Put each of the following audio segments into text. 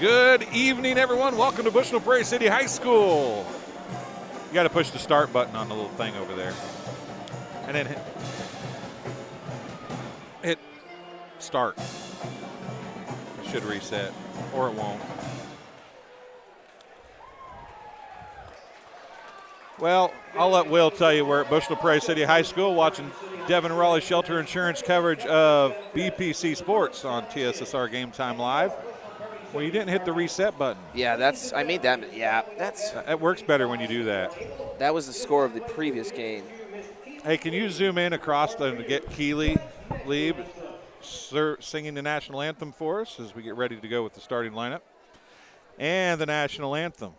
Good evening, everyone. Welcome to Bushnell-Prairie City High School. You got to push the start button on the little thing over there. And then hit start. It should reset, or it won't. Well, I'll let Will tell you we're at Bushnell-Prairie City High School watching Devon Raleigh Shelter Insurance coverage of BPC Sports on TSSR Game Time Live. Well, you didn't hit the reset button. Yeah, I made that. Yeah, It works better when you do that. That was the score of the previous game. Hey, can you zoom in across to get Keely Lieb singing the national anthem for us as we get ready to go with the starting lineup and the national anthem.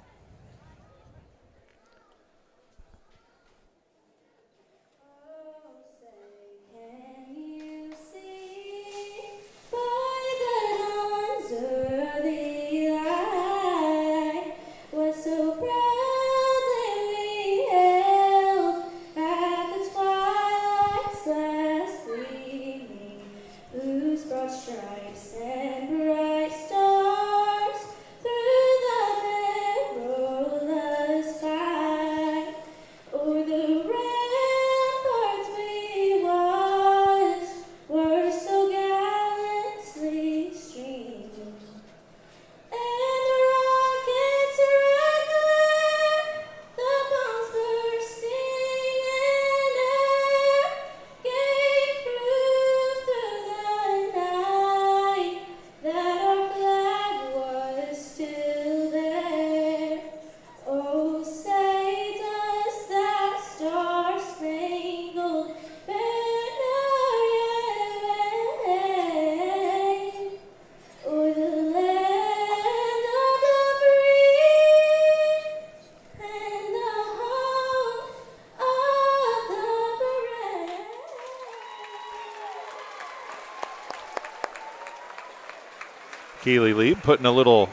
Keely Lieb putting a little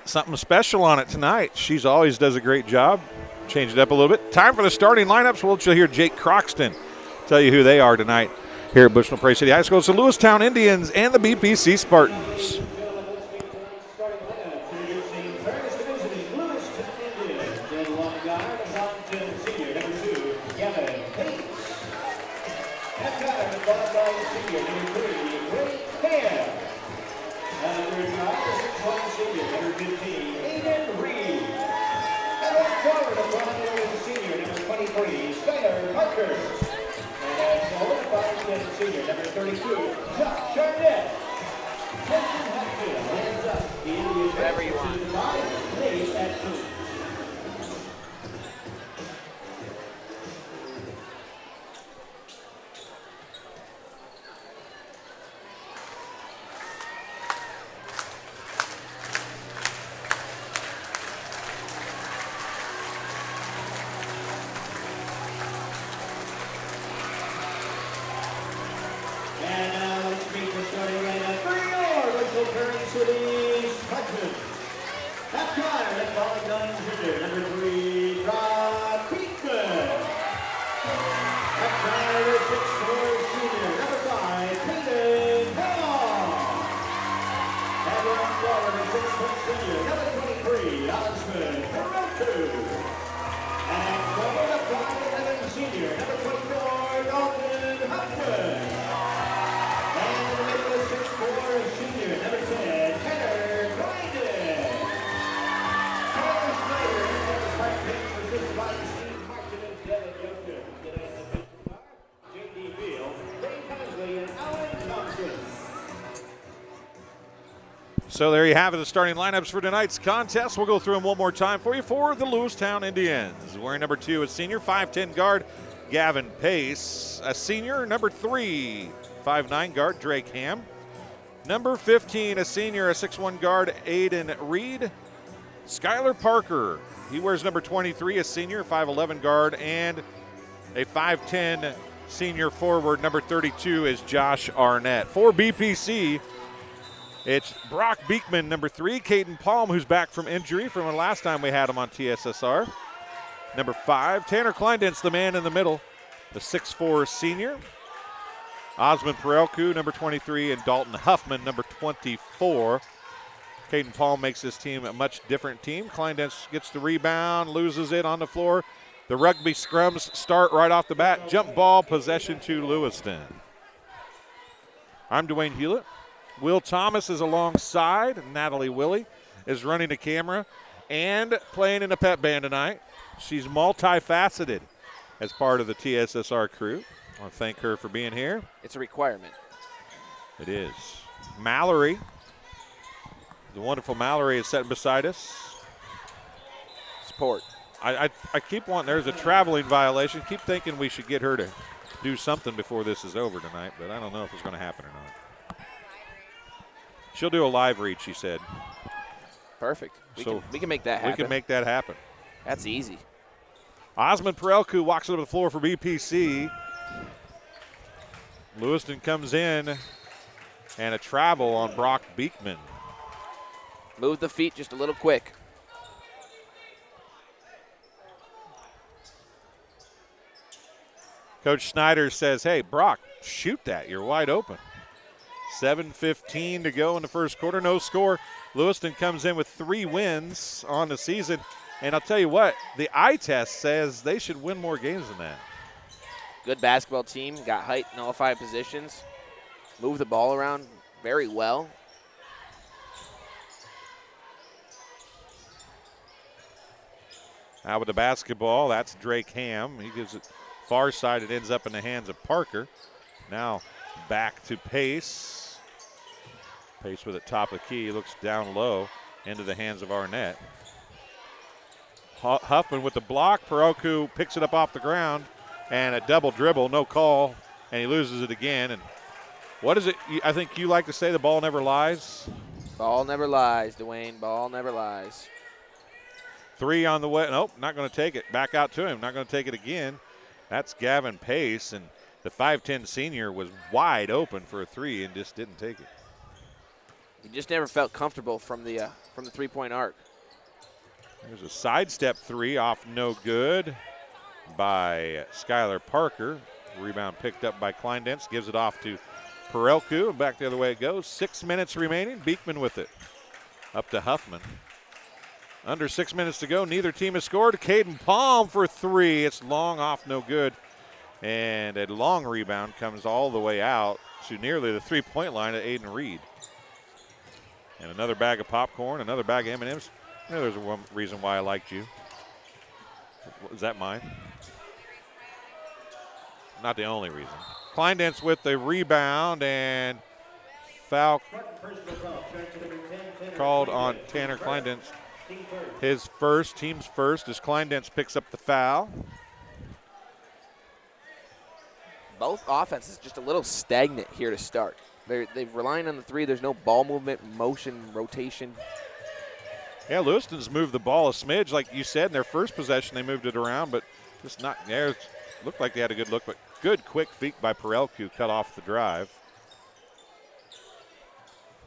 something special on it tonight. She's always does a great job. Change it up a little bit. Time for the starting lineups. We'll hear Jake Croxton tell you who they are tonight here at Bushnell-Prairie City High School. It's the Lewistown Indians and the BPC Spartans. Whatever you want. And now let's meet the starting lineup for your Bushnell-Prairie City Spartans. That guy, that ball gun hitter, number 3, Rod Beekman. That guy, the 6'4" senior, number 5, Peyton Hall. And one forward, the 6-foot senior, number 23, Osmond Hiroku. And forward, the 5'11" senior, number 24, Dalton Hopkins. Senior, number 10, Tanner Grindon. Tyler Snyder, number 5 pick for this by Steve Martin and Devin Youngton. Getting in the 55, J.D. Field, Dave Hensley, and Alan Thompson. So there you have it, the starting lineups for tonight's contest. We'll go through them one more time for you for the Lewistown Indians. Wearing number 2 is senior, 5'10" guard Gavin Pace. A senior, number 3, 5'9" guard Drake Ham. Number 15, a senior, a 6'1" guard, Aiden Reed. Skylar Parker, he wears number 23, a senior, 5'11" guard, and a 5'10" senior forward, number 32, is Josh Arnett. For BPC, it's Brock Beekman, number 3, Caden Palm, who's back from injury from the last time we had him on TSSR. Number 5, Tanner Kleindent's the man in the middle, the 6'4" senior. Osmond Perelku, number 23, and Dalton Huffman, number 24. Caden Paul makes this team a much different team. Kleindense gets the rebound, loses it on the floor. The rugby scrums start right off the bat. Jump ball, possession to Lewiston. I'm Dwayne Hulett. Will Thomas is alongside. Natalie Willie is running the camera and playing in a pep band tonight. She's multifaceted as part of the TSSR crew. I want to thank her for being here. It's a requirement. It is. Mallory, the wonderful Mallory, is sitting beside us. Support. I keep wanting, there's a traveling violation. Keep thinking we should get her to do something before this is over tonight, but I don't know if it's going to happen or not. She'll do a live read, she said. Perfect. We can make that happen. We can make that happen. That's easy. Osmond Perelku walks onto the floor for BPC. Lewiston comes in, and a travel on Brock Beekman. Move the feet just a little quick. Coach Snyder says, hey, Brock, shoot that. You're wide open. 7:15 to go in the first quarter. No score. Lewiston comes in with 3 wins on the season. And I'll tell you what, the eye test says they should win more games than that. Good basketball team. Got height in all 5 positions. Move the ball around very well. Out with the basketball, that's Drake Ham. He gives it far side. It ends up in the hands of Parker. Now back to Pace. Pace with it top of the key. Looks down low into the hands of Arnett. Huffman with the block. Perelku picks it up off the ground. And a double dribble, no call. And he loses it again. And what is it? I think you like to say the ball never lies. Ball never lies, Dwayne. Ball never lies. 3 on the way. Nope, not going to take it. Back out to him. Not going to take it again. That's Gavin Pace. And the 5'10 senior was wide open for a 3 and just didn't take it. He just never felt comfortable from the 3-point arc. There's a sidestep 3 off no good by Skylar Parker. Rebound picked up by Kleindense. Gives it off to Perelku. And back the other way it goes. 6 minutes remaining. Beekman with it. Up to Huffman. Under 6 minutes to go. Neither team has scored. Caden Palm for 3. It's long off no good. And a long rebound comes all the way out to nearly the 3-point line at Aiden Reed. And another bag of popcorn, another bag of M&Ms. You know, there's one reason why I liked you. Is that mine? Not the only reason. Kleindense with the rebound, and foul called on Tanner Kleindense. His first, team's first, as Kleindense picks up the foul. Both offenses just a little stagnant here to start. They've relying on the 3. There's no ball movement, motion, rotation. Yeah, Lewiston's moved the ball a smidge. Like you said, in their first possession, they moved it around, but just not there. Looked like they had a good look, but good quick feet by Perelku cut off the drive.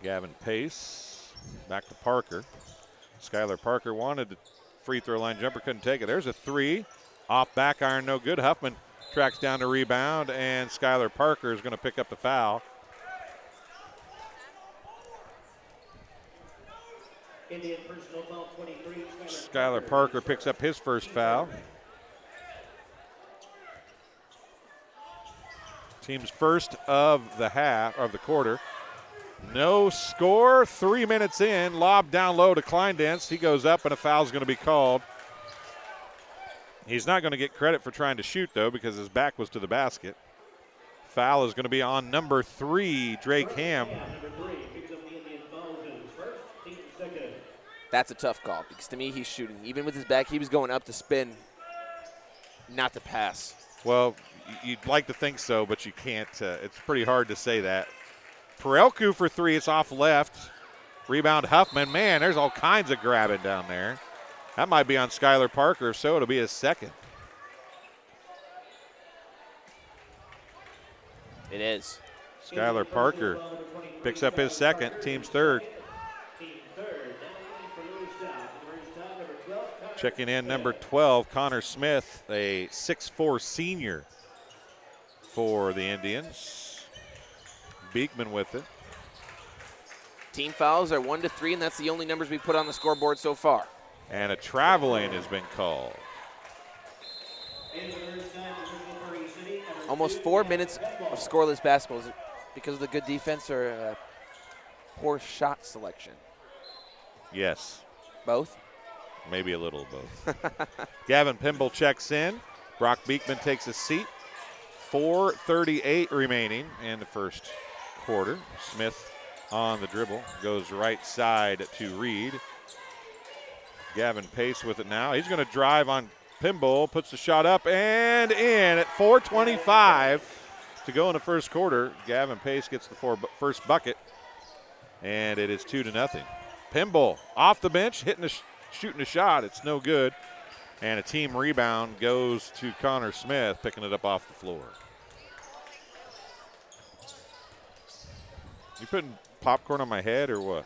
Gavin Pace back to Parker. Skylar Parker wanted the free throw line jumper, couldn't take it. There's a 3. Off back iron, no good. Huffman tracks down the rebound, and Skylar Parker is going to pick up the foul. Skylar Parker picks up his first foul. Team's first of the half, of the quarter. No score, 3 minutes in. Lob down low to Kleindense. He goes up, and a foul's going to be called. He's not going to get credit for trying to shoot, though, because his back was to the basket. Foul is going to be on number 3, Drake Ham. That's a tough call because to me he's shooting. Even with his back, he was going up to spin, not to pass. Well, you'd like to think so, but you can't. It's pretty hard to say that. Perelku for 3. It's off left. Rebound Huffman. Man, there's all kinds of grabbing down there. That might be on Skylar Parker, so it'll be his second. It is. Skylar Parker picks up his second, team's third. Checking in number 12, Connor Smith, a 6'4 senior for the Indians. Beekman with it. Team fouls are 1 to 3, and that's the only numbers we put on the scoreboard so far. And a traveling has been called. Almost 4 minutes of scoreless basketball. Is it because of the good defense or poor shot selection? Yes. Both? Maybe a little of both. Gavin Pimble checks in. Brock Beekman takes a seat. 4:38 remaining in the first quarter. Smith on the dribble. Goes right side to Reed. Gavin Pace with it now. He's going to drive on Pimble. Puts the shot up and in at 4:25 to go in the first quarter. Gavin Pace gets the first bucket. And it is 2-0. Pimble off the bench, shooting a shot. It's no good. And a team rebound goes to Connor Smith, picking it up off the floor. You putting popcorn on my head or what?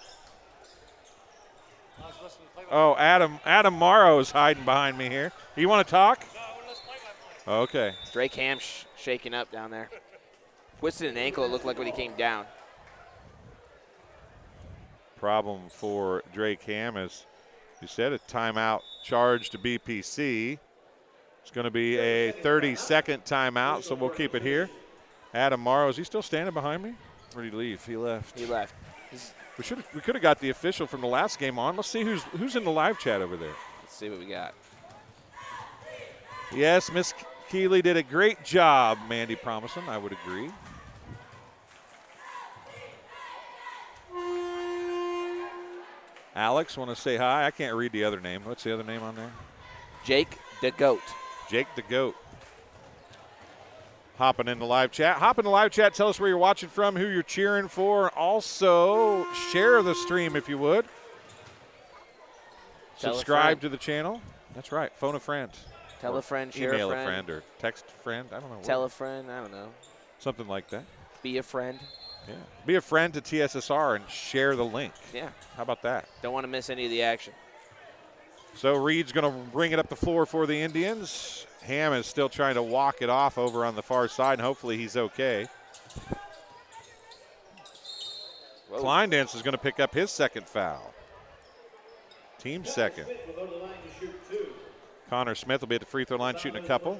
Oh, Adam Morrow is hiding behind me here. You want to talk? Okay. Drake Ham shaking up down there. Twisted an ankle, it looked like when he came down. Problem for Drake Ham is, you said, a timeout charge to BPC. It's going to be a 30-second timeout, so we'll keep it here. Adam Morrow, is he still standing behind me? Or did he leave? He left. He left. We could have got the official from the last game on. Let's see who's in the live chat over there. Let's see what we got. Yes, Miss Keeley did a great job, Mandy Promising. I would agree. Alex, want to say hi? I can't read the other name. What's the other name on there? Jake the Goat. Jake the Goat. Hopping in the live chat. Hop in the live chat. Tell us where you're watching from, who you're cheering for. Also, share the stream if you would. Subscribe to the channel. That's right. Phone a friend. Tell a friend, share email a friend. a friend or text a friend. I don't know. Tell a friend. I don't know. Something like that. Be a friend. Yeah. Be a friend to TSSR and share the link. Yeah. How about that? Don't want to miss any of the action. So Reed's going to bring it up the floor for the Indians. Ham is still trying to walk it off over on the far side, and hopefully he's okay. Whoa. Kleindienst is going to pick up his second foul. Team second. Connor Smith will be at the free throw line shooting a couple.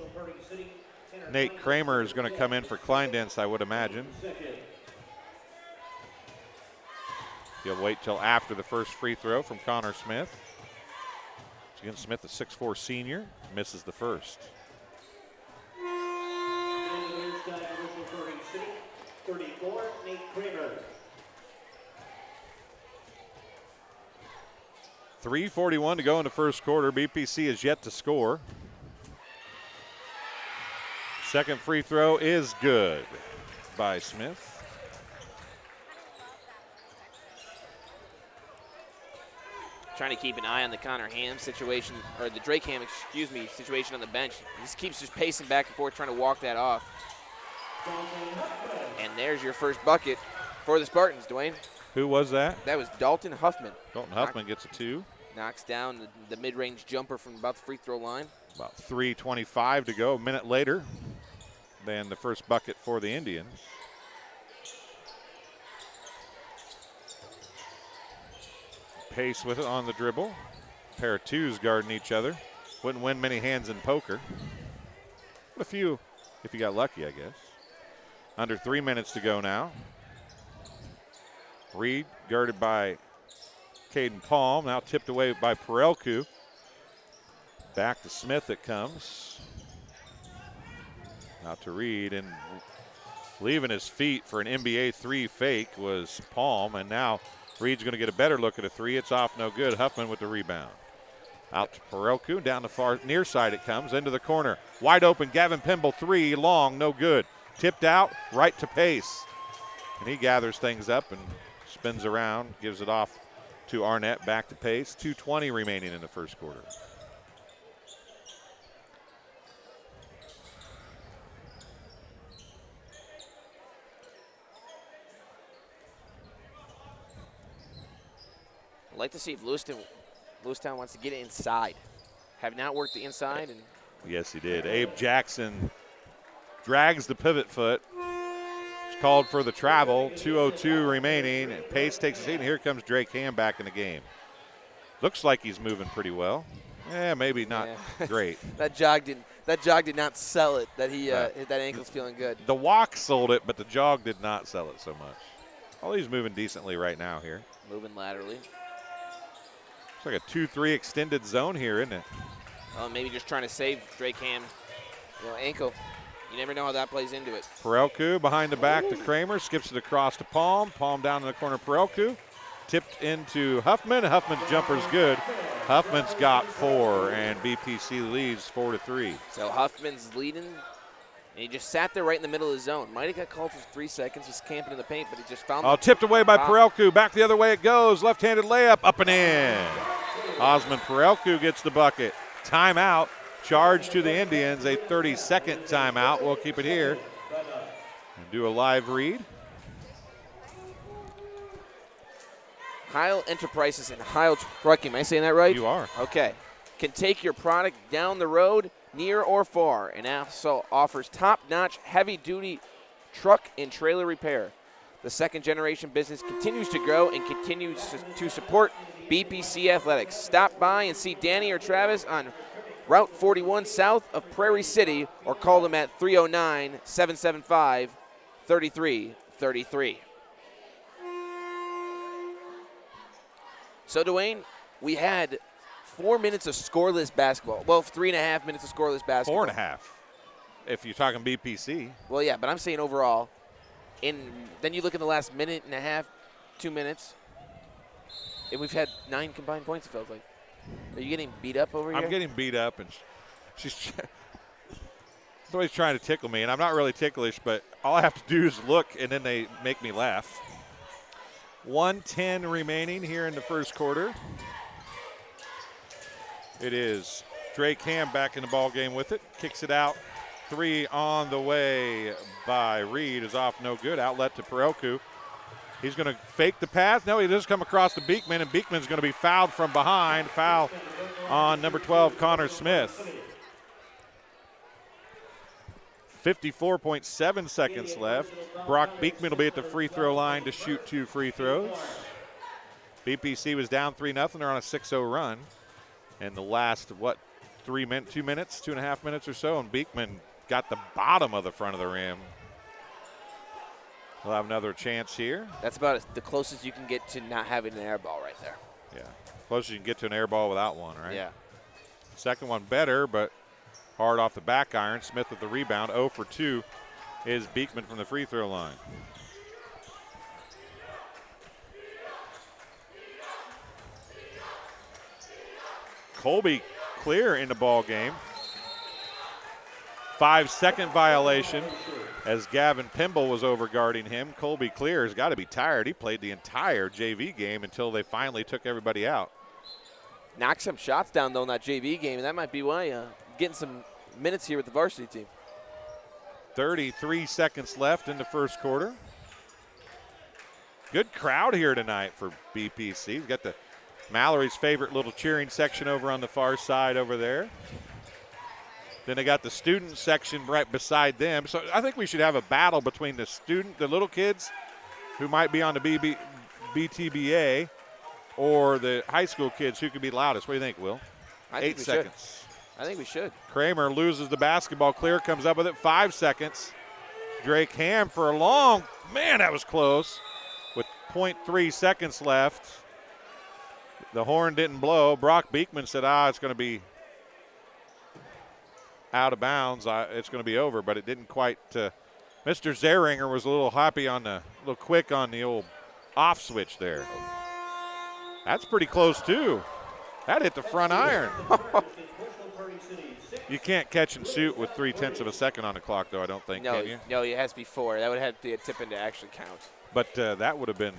Nate Kramer is going to come in for Kleindienst, I would imagine. He'll wait till after the first free throw from Connor Smith. Again, Smith, a 6'4 senior, misses the first. 34, Nate Kramer. 3:41 to go in the first quarter. BPC is yet to score. Second free throw is good by Smith. Trying to keep an eye on the Connor Ham situation, or the Drake Ham, situation on the bench. He just keeps pacing back and forth, trying to walk that off. And there's your first bucket for the Spartans, Dwayne. Who was that? That was Dalton Huffman. Dalton Huffman gets a 2. Knocks down the mid-range jumper from about the free throw line. About 3:25 to go, a minute later than the first bucket for the Indians. Pace with it on the dribble. Pair of twos guarding each other. Wouldn't win many hands in poker. But a few if you got lucky, I guess. Under 3 minutes to go now. Reed guarded by Caden Palm. Now tipped away by Perelku. Back to Smith it comes. Out to Reed, and leaving his feet for an NBA 3 fake was Palm, and now Reed's going to get a better look at a 3. It's off, no good. Huffman with the rebound. Out to Perelku, down the far near side it comes, into the corner. Wide open, Gavin Pimble, 3, long, no good. Tipped out, right to Pace. And he gathers things up and spins around, gives it off to Arnett, back to Pace. 2:20 remaining in the first quarter. I'd like to see if Lewistown wants to get it inside. Have not worked the inside. And yes, he did. Abe Jackson drags the pivot foot. called for the travel. 2:02 remaining. Pace takes a seat, and here comes Drake Ham back in the game. Looks like he's moving pretty well. Yeah, maybe not great. That jog did not sell it. That that ankle's feeling good. The walk sold it, but the jog did not sell it so much. Oh, he's moving decently right now here. Moving laterally. It's like a 2-3 extended zone here, isn't it? Well, maybe just trying to save Drake Ham. Ankle. You never know how that plays into it. Perelku behind the back to Kramer, skips it across to Palm. Palm down in the corner, Perelku. Tipped into Huffman. Huffman's jumper's good. Huffman's got 4, and BPC leads 4-3. So Huffman's leading, and he just sat there right in the middle of the zone. Might have got called for 3 seconds, just camping in the paint, but he just found tipped away by Perelku. Back the other way it goes. Left-handed layup, up and in. Osmond Perelku gets the bucket. Timeout. Charge to the Indians, a 30-second timeout. We'll keep it here and do a live read. Heil Enterprises and Heil Trucking. Am I saying that right? You are. Okay. Can take your product down the road, near or far, and also offers top-notch heavy-duty truck and trailer repair. The second-generation business continues to grow and continues to support BPC Athletics. Stop by and see Danny or Travis on Route 41 south of Prairie City, or call them at 309-775-3333. So, Dwayne, we had 4 minutes of scoreless basketball. Well, 3.5 minutes of scoreless basketball. 4.5, if you're talking BPC. Well, yeah, but I'm saying overall. And then you look at the last minute and a half, 2 minutes, and we've had 9 combined points, it feels like. Are you getting beat up over here? I'm getting beat up, and she's always trying to tickle me, and I'm not really ticklish, but all I have to do is look, and then they make me laugh. 1:10 remaining here in the first quarter. It is Drake Ham back in the ball game with it. Kicks it out. 3 on the way by Reed is off, no good. Outlet to Perelku. He's going to fake the pass. No, he does come across to Beekman, and Beekman's going to be fouled from behind. Foul on number 12, Connor Smith. 54.7 seconds left. Brock Beekman will be at the free throw line to shoot 2 free throws. BPC was down 3-0. They're on a 6-0 run. And the last, 2 minutes, 2.5 minutes or so, and Beekman got the bottom of the front of the rim. We'll have another chance here. That's about the closest you can get to not having an air ball right there. Yeah, closest you can get to an air ball without one, right? Yeah. Second one better, but hard off the back iron. Smith with the rebound. 0 for 2 is Beekman from the free throw line. Colby clear in the ball game. 5-second violation as Gavin Pimble was overguarding him. Colby Clear has got to be tired. He played the entire JV game until they finally took everybody out. Knocked some shots down, though, in that JV game, and that might be why getting some minutes here with the varsity team. 33 seconds left in the first quarter. Good crowd here tonight for BPC. We've got the Mallory's favorite little cheering section over on the far side over there. Then they got the student section right beside them. So I think we should have a battle between the little kids who might be on the BTBA or the high school kids who could be loudest. What do you think, Will? 8 seconds. I think we should. Kramer loses the basketball. Clear comes up with it. 5 seconds. Drake Ham for a long, man, that was close. With 0.3 seconds left. The horn didn't blow. Brock Beekman said, it's going to be out of bounds. It's going to be over, but it didn't quite. Mr. Zeringer was a little quick on the old off switch there. That's pretty close too. That hit the front iron. You can't catch and shoot with 0.3 of a second on the clock, though, I don't think, can you? No, it has to be 4. That would have to be a tip in to actually count. But that would have been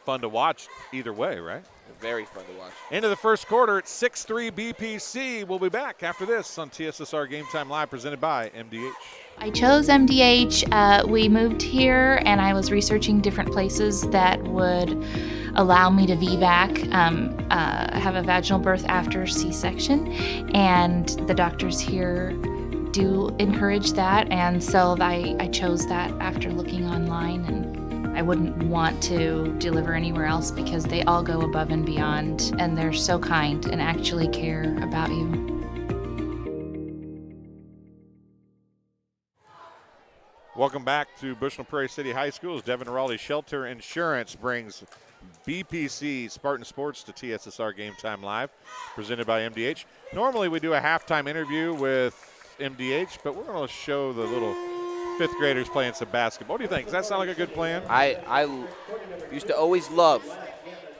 fun to watch either way, right? Very fun to watch. Into the first quarter, it's 6-3 BPC. We'll be back after this on TSSR Game Time Live, presented by MDH. I chose MDH. We moved here, and I was researching different places that would allow me to VBAC, have a vaginal birth after C-section, and the doctors here do encourage that, and so I chose that after looking online, and I wouldn't want to deliver anywhere else because they all go above and beyond, and they're so kind and actually care about you. Welcome back to Bushnell-Prairie City High School's Devin Raleigh Shelter Insurance brings BPC Spartan Sports to TSSR Game Time Live, presented by MDH. Normally we do a halftime interview with MDH, but we're going to show the little fifth graders playing some basketball. What do you think? Does that sound like a good plan? I used to always love,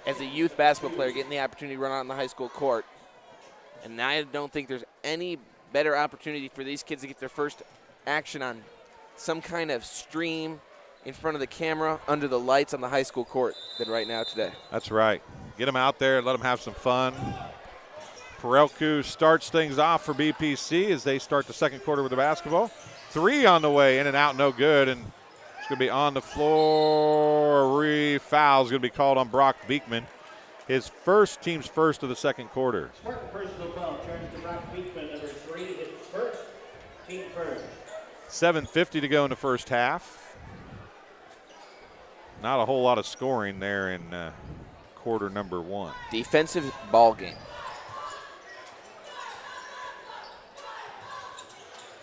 as a youth basketball player, getting the opportunity to run out on the high school court. And I don't think there's any better opportunity for these kids to get their first action on some kind of stream in front of the camera under the lights on the high school court than right now today. That's right. Get them out there, let them have some fun. Perelku starts things off for BPC as they start the second quarter with the basketball. 3 on the way, in and out, no good, and it's going to be on the floor. Foul is going to be called on Brock Beekman. His team's first of the second quarter. Spartan personal foul turns to Brock Beekman, number 3, his first, team first. 7:50 to go in the first half. Not a whole lot of scoring there in quarter number 1. Defensive ball game.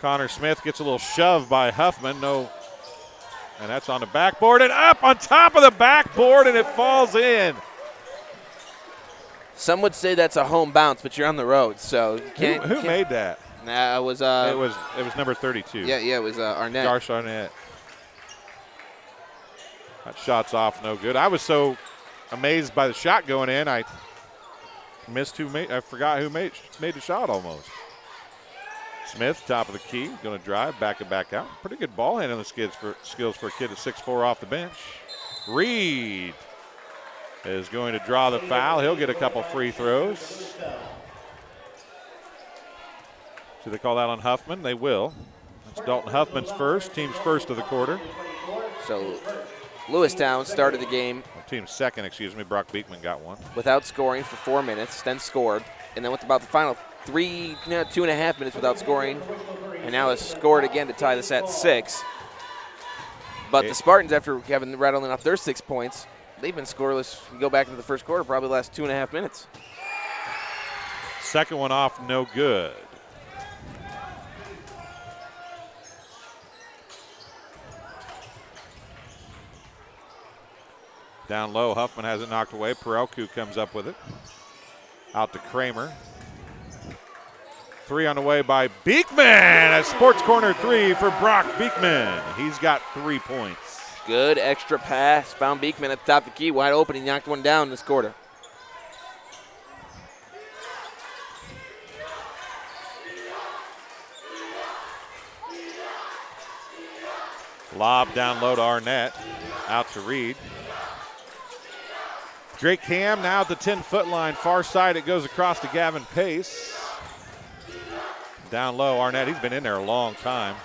Connor Smith gets a little shove by Huffman. No, and that's on the backboard and up on top of the backboard, and it falls in. Some would say that's a home bounce, but you're on the road, so you can't. Who made that? Nah, it was number 32. Yeah, it was Arnett. Josh Arnett. That shot's off, no good. I was so amazed by the shot going in, I missed I forgot who made the shot almost. Smith, top of the key, going to drive, back and back out. Pretty good ball handling skills for a kid at 6'4" off the bench. Reed is going to draw the foul. He'll get a couple free throws. Do they call that on Huffman? They will. That's Dalton Huffman's first, team's first of the quarter. So Lewistown started the game. Team's second, excuse me. Brock Beekman got one. Without scoring for 4 minutes, then scored. And then with about the final 2.5 minutes without scoring, and now has scored again to tie this at 6. But the Spartans, after having rattling off their 6 points, they've been scoreless. We go back into the first quarter, probably the last 2.5 minutes. Second one off, no good. Down low, Huffman has it knocked away. Perelku comes up with it. Out to Kramer. 3 on the way by Beekman. A sports corner 3 for Brock Beekman. He's got 3 points. Good extra pass. Found Beekman at the top of the key, wide open. He knocked one down and scored it. Lob down low to Arnett. Out to Reed. Drake Ham now at the 10-foot line. Far side, it goes across to Gavin Pace. Down low, Arnett, he's been in there a long time.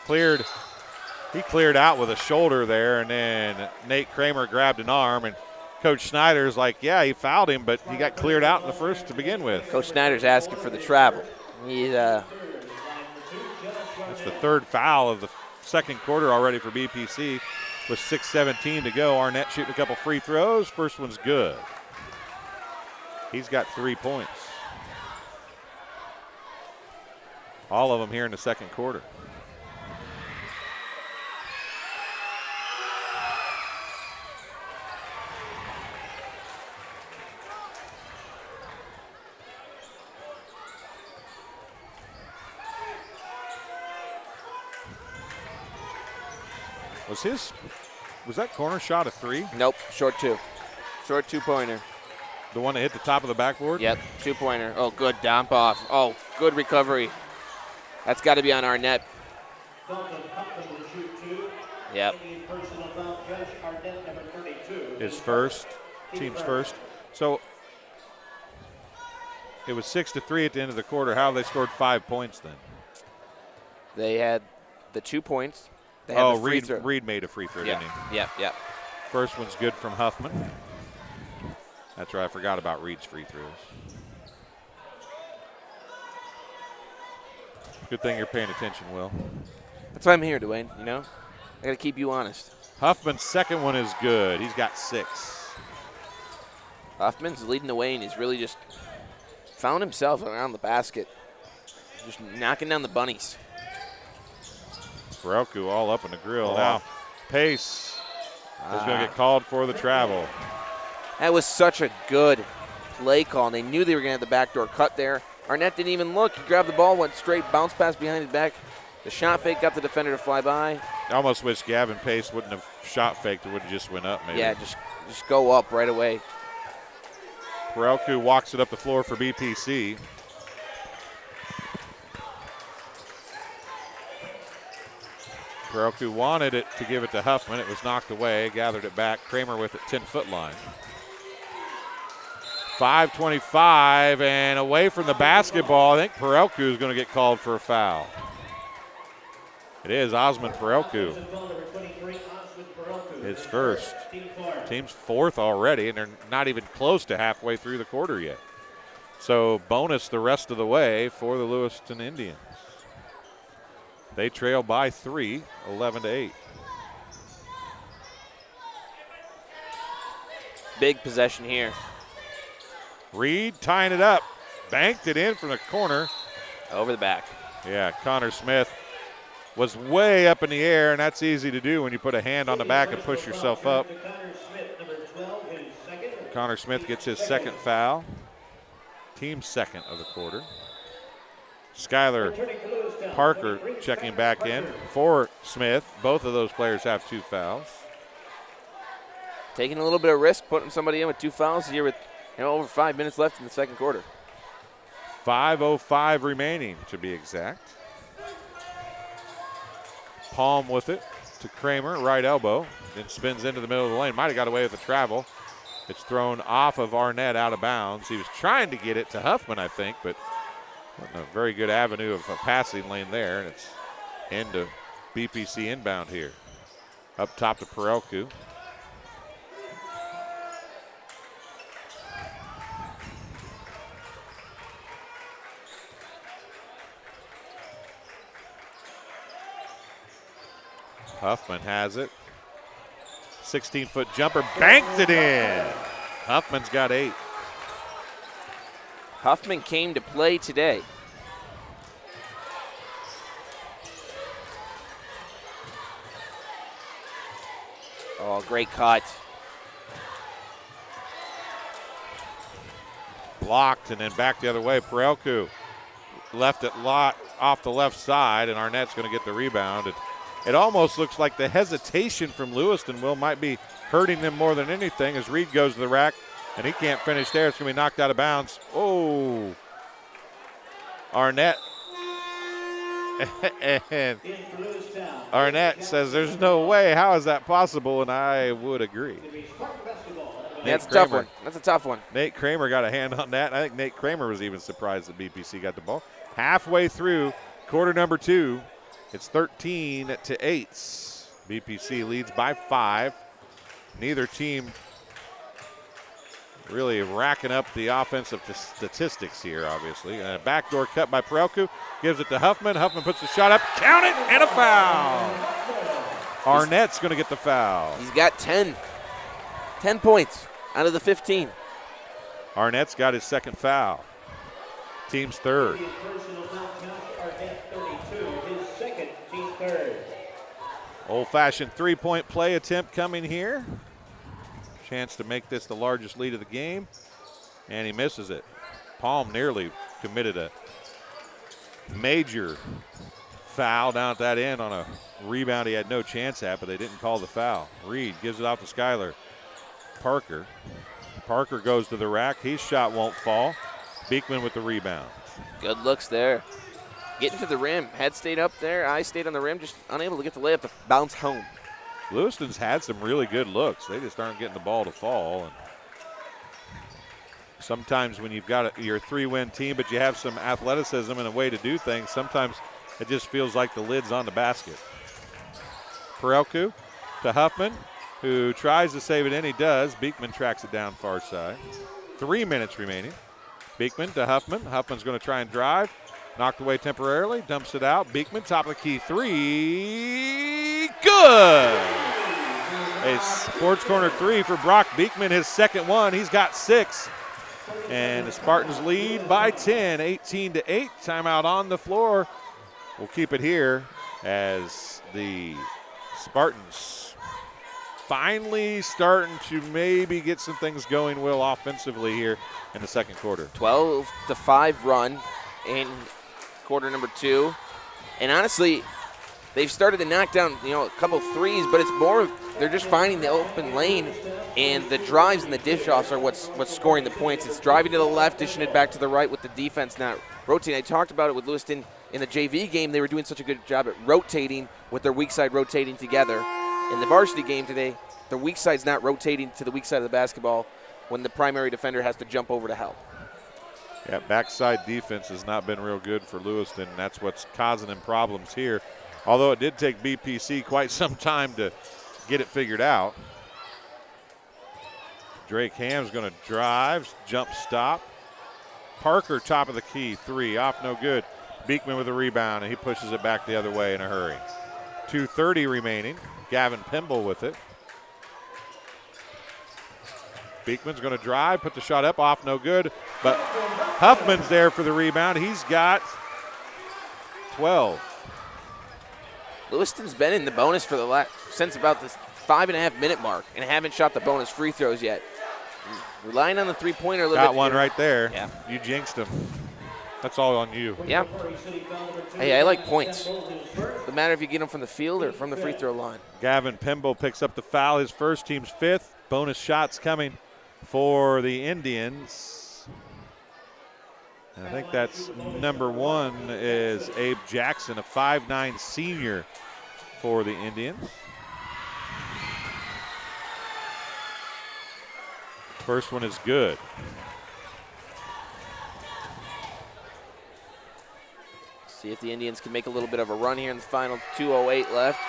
He cleared out with a shoulder there, and then Nate Kramer grabbed an arm, and Coach Snyder's like, yeah, he fouled him, but he got cleared out in the first to begin with. Coach Snyder's asking for the travel. That's the third foul of the second quarter already for BPC. With 6:17 to go, Arnett shooting a couple free throws. First one's good. He's got 3 points. All of them here in the second quarter. Was that corner shot a 3? Nope, short 2. Short 2-pointer. The one that hit the top of the backboard? Yep, 2-pointer. Oh, good dump off. Oh, good recovery. That's got to be on Arnett. Yep. His first, team's first. So it was 6-3 at the end of the quarter. How have they scored 5 points then? They had the 2 points. They had Reed made a free throw, didn't he? Yep. First one's good from Huffman. That's right, I forgot about Reed's free throws. Good thing you're paying attention, Will. That's why I'm here, Dwayne, you know? I got to keep you honest. Huffman's second one is good. He's got 6. Huffman's leading the way, and he's really just found himself around the basket, just knocking down the bunnies. Perelku all up in the grill. Now, Pace is going to get called for the travel. That was such a good play call, and they knew they were going to have the backdoor cut there. Arnett didn't even look. He grabbed the ball, went straight, bounced pass behind his back. The shot fake got the defender to fly by. I almost wish Gavin Pace wouldn't have shot faked. It would have just went up, maybe. Yeah, just go up right away. Perelku walks it up the floor for BPC. Perelku wanted it to give it to Huffman. It was knocked away, gathered it back. Kramer with it, 10-foot line. 5:25 and away from the basketball. I think Perelku is going to get called for a foul. It is Osmond Perelku. His first. Team's 4th already, and they're not even close to halfway through the quarter yet. So bonus the rest of the way for the Lewiston Indians. They trail by 3, 11-8. Big possession here. Reed tying it up. Banked it in from the corner. Over the back. Yeah, Connor Smith was way up in the air, and that's easy to do when you put a hand on the back and push yourself up. Connor Smith gets his second foul. Team second of the quarter. Skylar Parker checking back in for Smith. Both of those players have 2 fouls. Taking a little bit of risk, putting somebody in with 2 fouls here with over 5 minutes left in the second quarter. 5:05 remaining, to be exact. Palm with it to Kramer, right elbow. Then spins into the middle of the lane. Might have got away with the travel. It's thrown off of Arnett out of bounds. He was trying to get it to Huffman, I think, but a very good avenue of a passing lane there, and it's into BPC inbound here. Up top to Perelku. Huffman has it. 16-foot jumper, banked it in. Huffman's got 8. Huffman came to play today. Oh, great cut. Blocked and then back the other way. Perelku left it off the left side, and Arnett's going to get the rebound. It almost looks like the hesitation from Lewiston, Will, might be hurting them more than anything as Reed goes to the rack, and he can't finish there. It's going to be knocked out of bounds. Oh. Arnett. And Arnett says there's no way. How is that possible? And I would agree. That's a tough one. That's a tough one. Nate Kramer got a hand on that. I think Nate Kramer was even surprised that BPC got the ball. Halfway through quarter number 2. It's 13-8. BPC leads by 5. Neither team really racking up the offensive statistics here, obviously. And a backdoor cut by Perelku. Gives it to Huffman. Huffman puts the shot up. Count it, and a foul. Arnett's going to get the foul. He's got 10. 10 points out of the 15. Arnett's got his second foul. Team's third. Old-fashioned three-point play attempt coming here. Chance to make this the largest lead of the game. And he misses it. Palm nearly committed a major foul down at that end on a rebound he had no chance at, but they didn't call the foul. Reed gives it off to Skylar Parker. Parker goes to the rack. His shot won't fall. Beekman with the rebound. Good looks there. Getting to the rim. Head stayed up there. Eye stayed on the rim. Just unable to get the layup to bounce home. Lewiston's had some really good looks. They just aren't getting the ball to fall. And sometimes when you've got your 3-win team, but you have some athleticism and a way to do things, sometimes it just feels like the lid's on the basket. Perelku to Huffman, who tries to save it, and he does. Beekman tracks it down far side. 3 minutes remaining. Beekman to Huffman. Huffman's going to try and drive. Knocked away temporarily, dumps it out. Beekman, top of the key, three. Good! A sports corner three for Brock Beekman, his second one. He's got 6. And the Spartans lead by 10, 18-8. Timeout on the floor. We'll keep it here as the Spartans finally starting to maybe get some things going, Will, offensively here in the second quarter. 12-5 run in quarter number 2. And honestly, they've started to knock down, a couple of threes, but it's more they're just finding the open lane, and the drives and the dish-offs are what's scoring the points. It's driving to the left, dishing it back to the right with the defense not rotating. I talked about it with Lewiston in the JV game. They were doing such a good job at rotating with their weak side rotating together. In the varsity game today, the weak side's not rotating to the weak side of the basketball when the primary defender has to jump over to help. Yeah, backside defense has not been real good for Lewiston, and that's what's causing them problems here. Although it did take BPC quite some time to get it figured out. Drake Ham's going to drive, jump stop. Parker, top of the key, 3, off no good. Beekman with a rebound, and he pushes it back the other way in a hurry. 2:30 remaining. Gavin Pimble with it. Beekman's going to drive, put the shot up, off no good. But Huffman's there for the rebound. He's got 12. Lewiston's been in the bonus for since about this 5.5-minute mark and haven't shot the bonus free throws yet. Relying on the three-pointer a little bit. Got one here. right there. Yeah. You jinxed him. That's all on you. Yeah. Hey, I like points. No matter if you get them from the field or from the free throw line. Gavin Pimble picks up the foul, his first, team's 5th. Bonus shots coming for the Indians. And I think that's number 1 is Abe Jackson, a 5'9" senior for the Indians. First one is good. See if the Indians can make a little bit of a run here in the final 2:08 left.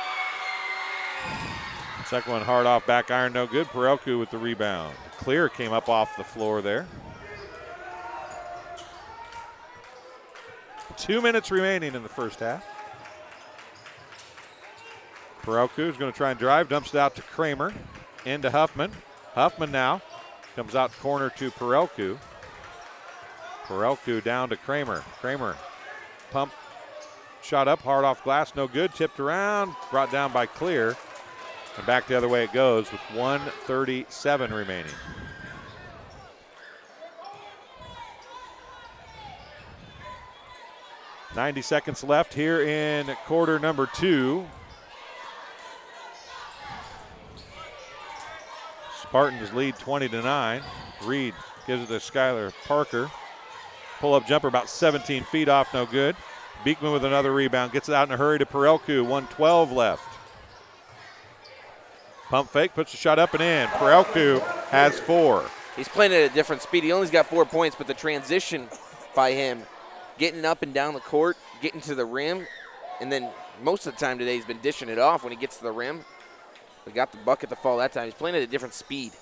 Second one hard off back iron, no good. Perelku with the rebound. Clear came up off the floor there. 2 minutes remaining in the first half. Perelku is going to try and drive, dumps it out to Kramer, into Huffman. Huffman now comes out corner to Perelku. Perelku down to Kramer. Kramer pump, shot up, hard off glass, no good. Tipped around, brought down by Clear. And back the other way it goes with 1:37 remaining. .90 seconds left here in quarter number 2. Spartans lead 20-9. Reed gives it to Skylar Parker. Pull-up jumper about 17 feet off, no good. Beekman with another rebound, gets it out in a hurry to Perelku, 1:12 left. Pump fake, puts the shot up and in. Perelku has 4. He's playing at a different speed. He only's got 4 points, but the transition by him, getting up and down the court, getting to the rim, and then most of the time today he's been dishing it off when he gets to the rim. We got the bucket to fall that time. He's playing at a different speed.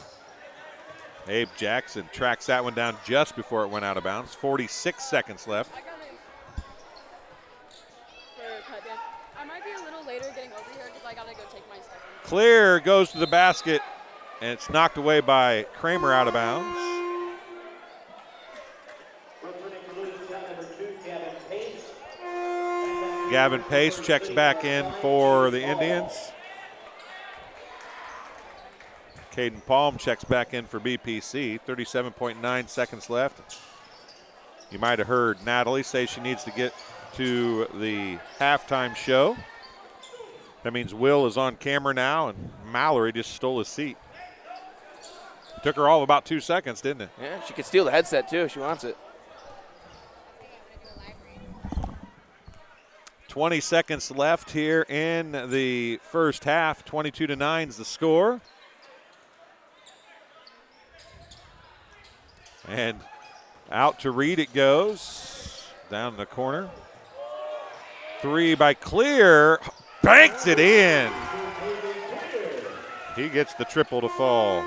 Abe Jackson tracks that one down just before it went out of bounds. 46 seconds left. I might be a little later getting over here because I got to go take my stuff. Clear goes to the basket, and it's knocked away by Kramer out of bounds. Gavin Pace checks back in for the Indians. Caden Palm checks back in for BPC. 37.9 seconds left. You might have heard Natalie say she needs to get to the halftime show. That means Will is on camera now, and Mallory just stole his seat. Took her all of about 2 seconds, didn't it? Yeah, she could steal the headset too if she wants it. 20 seconds left here in the first half. 22-9 is the score. And out to Reed it goes. Down in the corner. 3 by Clear. Banks it in. He gets the triple to fall.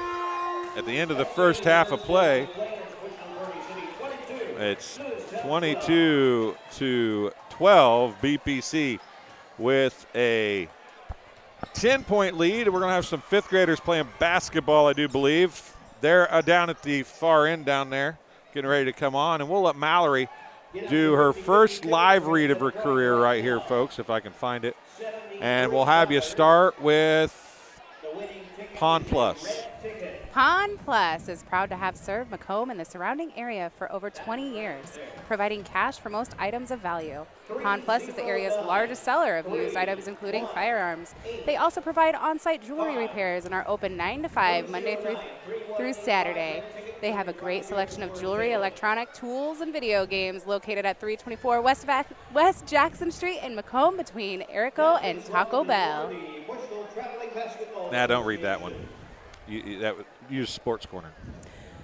At the end of the first half of play, it's 22-12, BPC with a 10-point lead. We're going to have some fifth graders playing basketball, I do believe. They're down at the far end down there, getting ready to come on. And we'll let Mallory do her first live read of her career right here, folks, if I can find it. And we'll have you start with Pond Plus. Pond Plus is proud to have served Macomb and the surrounding area for over 20 years, providing cash for most items of value. Pond Plus is the area's largest seller of used items, including firearms. They also provide on-site jewelry repairs and are open 9 to 5 Monday through Saturday. They have a great selection of jewelry, electronic tools, and video games located at 324 West Jackson Street in Macomb between Erico and Taco Bell. Nah, don't read that one. Use Sports Corner.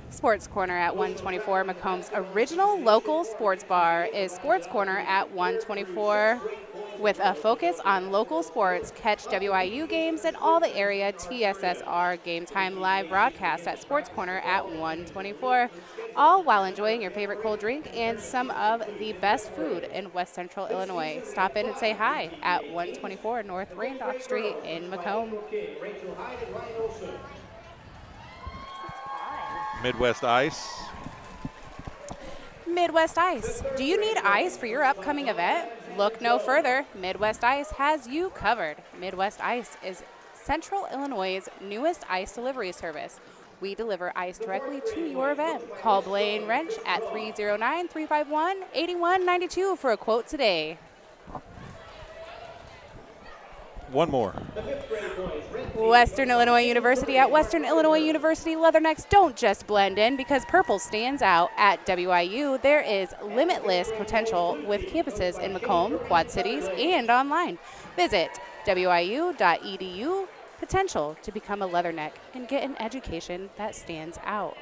Sports Corner at 124. Macomb's original local sports bar is Sports Corner at 124. With a focus on local sports, catch WIU games and all the area TSSR Game Time live broadcast at Sports Corner at 124, all while enjoying your favorite cold drink and some of the best food in West Central Illinois. Stop in and say hi at 124 North Randolph Street in Macomb. Midwest Ice. Midwest Ice. Do you need ice for your upcoming event? Look no further. Midwest Ice has you covered. Midwest Ice is Central Illinois' newest ice delivery service. We deliver ice directly to your event. Call Blaine Wrench at 309-351-8192 for a quote today. One more. Western Illinois University. At Western Illinois University, Leathernecks don't just blend in because purple stands out. At WIU, there is limitless potential with campuses in Macomb, Quad Cities, and online. Visit wiu.edu. Potential to become a Leatherneck and get an education that stands out.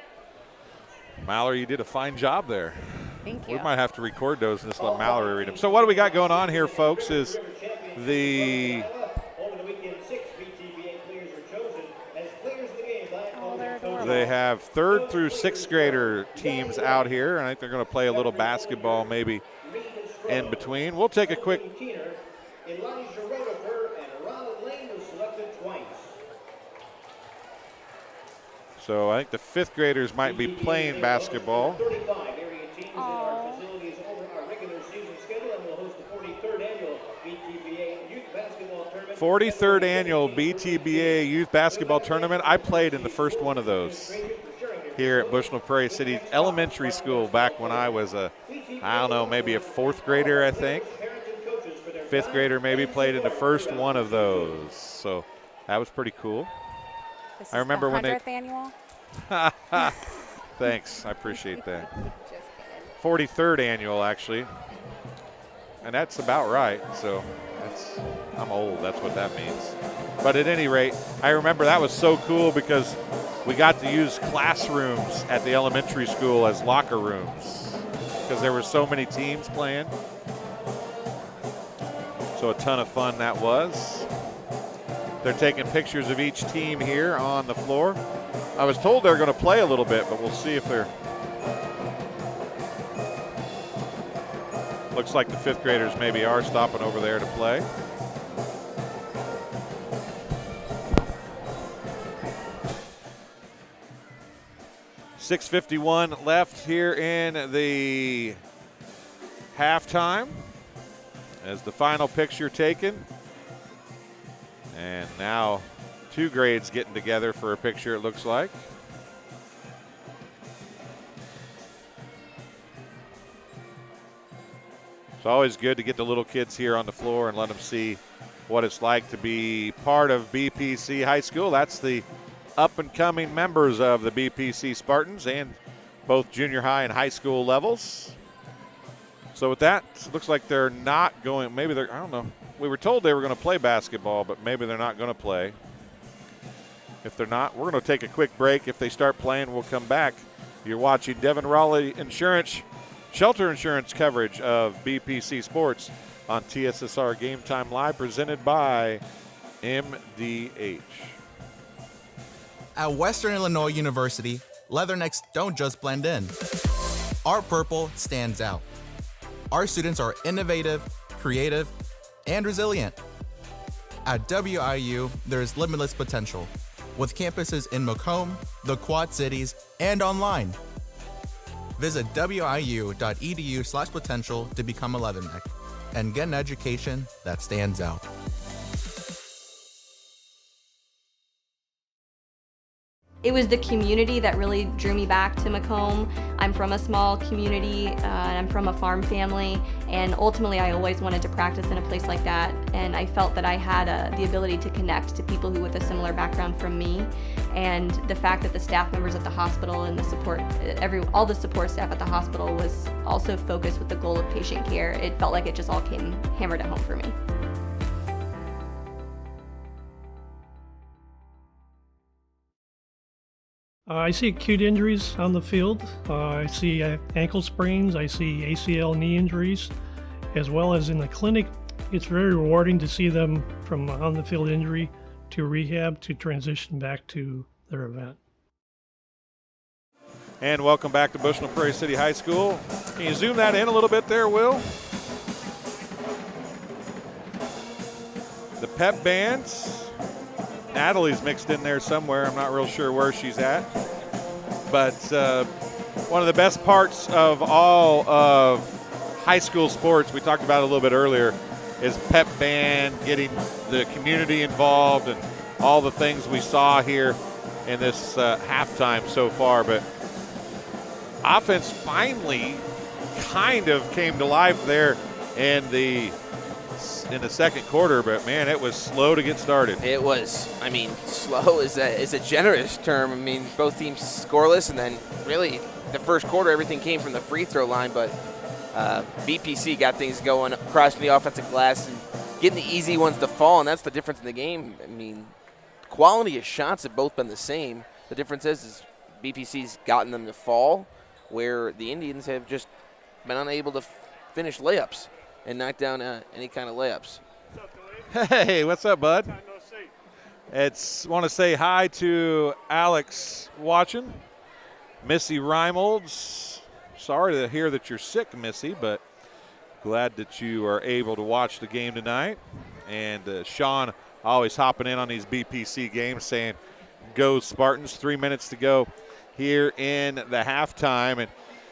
Mallory, you did a fine job there. Thank you. We might have to record those and just let Mallory read them. So what do we got going on here, folks, is the they have 3rd through 6th grader teams out here, and I think they're going to play a little basketball maybe in between. We'll take a quick so I think the 5th graders might be playing basketball. 43rd annual BTBA Youth Basketball Tournament. I played in the first one of those here at Bushnell-Prairie City Elementary School back when I was maybe a 4th grader, I think. 5th grader maybe played in the first one of those. So that was pretty cool. This I remember is the when they 100th annual? Thanks, I appreciate that. Just kidding. 43rd annual, actually. And that's about right, so I'm old, that's what that means. But at any rate, I remember that was so cool because we got to use classrooms at the elementary school as locker rooms because there were so many teams playing. So a ton of fun that was. They're taking pictures of each team here on the floor. I was told they're going to play a little bit, but we'll see if they're. Looks like the 5th graders maybe are stopping over there to play. .651 left here in the halftime as the final picture taken. And now 2 grades getting together for a picture, it looks like. It's always good to get the little kids here on the floor and let them see what it's like to be part of BPC High School. That's the up-and-coming members of the BPC Spartans and both junior high and high school levels. So with that, it looks like they're not going, maybe they're, I don't know. We were told they were going to play basketball, but maybe they're not going to play. If they're not, we're going to take a quick break. If they start playing, we'll come back. You're watching Devin Raleigh Insurance, Shelter Insurance coverage of BPC Sports on TSSR Game Time Live, presented by MDH. At Western Illinois University, Leathernecks don't just blend in. Our purple stands out. Our students are innovative, creative, and resilient. At WIU, there is limitless potential, with campuses in Macomb, the Quad Cities, and online. Visit wiu.edu/potential to become a Leatherneck and get an education that stands out. It was the community that really drew me back to Macomb. I'm from a small community, and I'm from a farm family, and ultimately I always wanted to practice in a place like that, and I felt that I had the ability to connect to people who with a similar background from me, and the fact that the staff members at the hospital and the support, all the support staff at the hospital was also focused with the goal of patient care. It felt like it just all came hammered at home for me. I see acute injuries on the field. I see ankle sprains. I see ACL knee injuries, as well as in the clinic. It's very rewarding to see them from on the field injury to rehab to transition back to their event. And welcome back to Bushnell-Prairie City High School. Can you zoom that in a little bit there, Will? The pep bands. Natalie's mixed in there somewhere. I'm not real sure where she's at. But one of the best parts of all of high school sports, we talked about it a little bit earlier, is pep band, getting the community involved, and all the things we saw here in this halftime so far. But offense finally kind of came to life there in the second quarter, but man, it was slow to get started. It was, slow is a generous term. Both teams scoreless, and then really the first quarter, everything came from the free throw line, but BPC got things going, crossing the offensive glass and getting the easy ones to fall, and that's the difference in the game. Quality of shots have both been the same. The difference is BPC's gotten them to fall, where the Indians have just been unable to finish layups and knock down any kind of layups. Hey, what's up, bud? Want to say hi to Alex watching. Missy Reimolds. Sorry to hear that you're sick, Missy, but glad that you are able to watch the game tonight. And Sean always hopping in on these BPC games saying, go Spartans, 3 minutes to go here in the halftime. And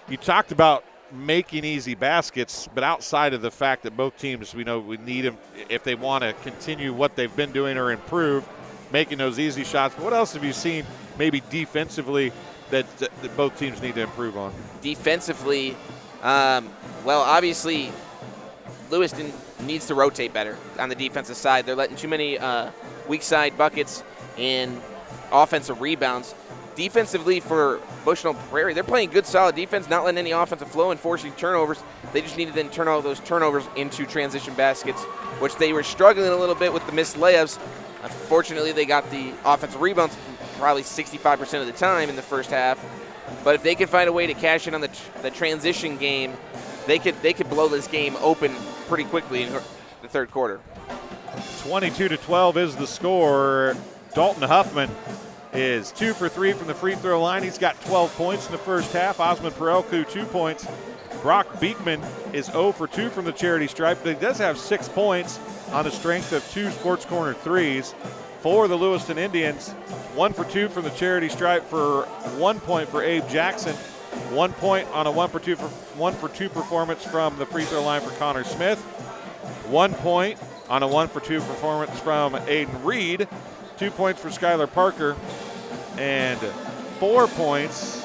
you talked about making easy baskets, but outside of the fact that both teams, we know we need them if they want to continue what they've been doing or improve, making those easy shots. What else have you seen maybe defensively that both teams need to improve on? Defensively, well, obviously, Lewiston needs to rotate better on the defensive side. They're letting too many weak side buckets and offensive rebounds. Defensively for Bushnell-Prairie, they're playing good, solid defense, not letting any offensive flow and forcing turnovers. They just need to then turn all those turnovers into transition baskets, which they were struggling a little bit with the missed layups. Unfortunately, they got the offensive rebounds probably 65% of the time in the first half. But if they could find a way to cash in on the transition game, they could blow this game open pretty quickly in the third quarter. 22-12 is the score. Dalton Huffman is 2 for 3 from the free throw line. He's got 12 points in the first half. Osmond Perelku, 2 points. Brock Beekman is 0 for 2 from the charity stripe, but he does have 6 points on the strength of 2 sports corner threes. For the Lewiston Indians, 1 for 2 from the charity stripe for 1 point for Abe Jackson. 1 point on a 1 for 2 performance from the free throw line for Connor Smith. 1 point on a 1 for 2 performance from Aiden Reed. 2 points for Skylar Parker, and 4 points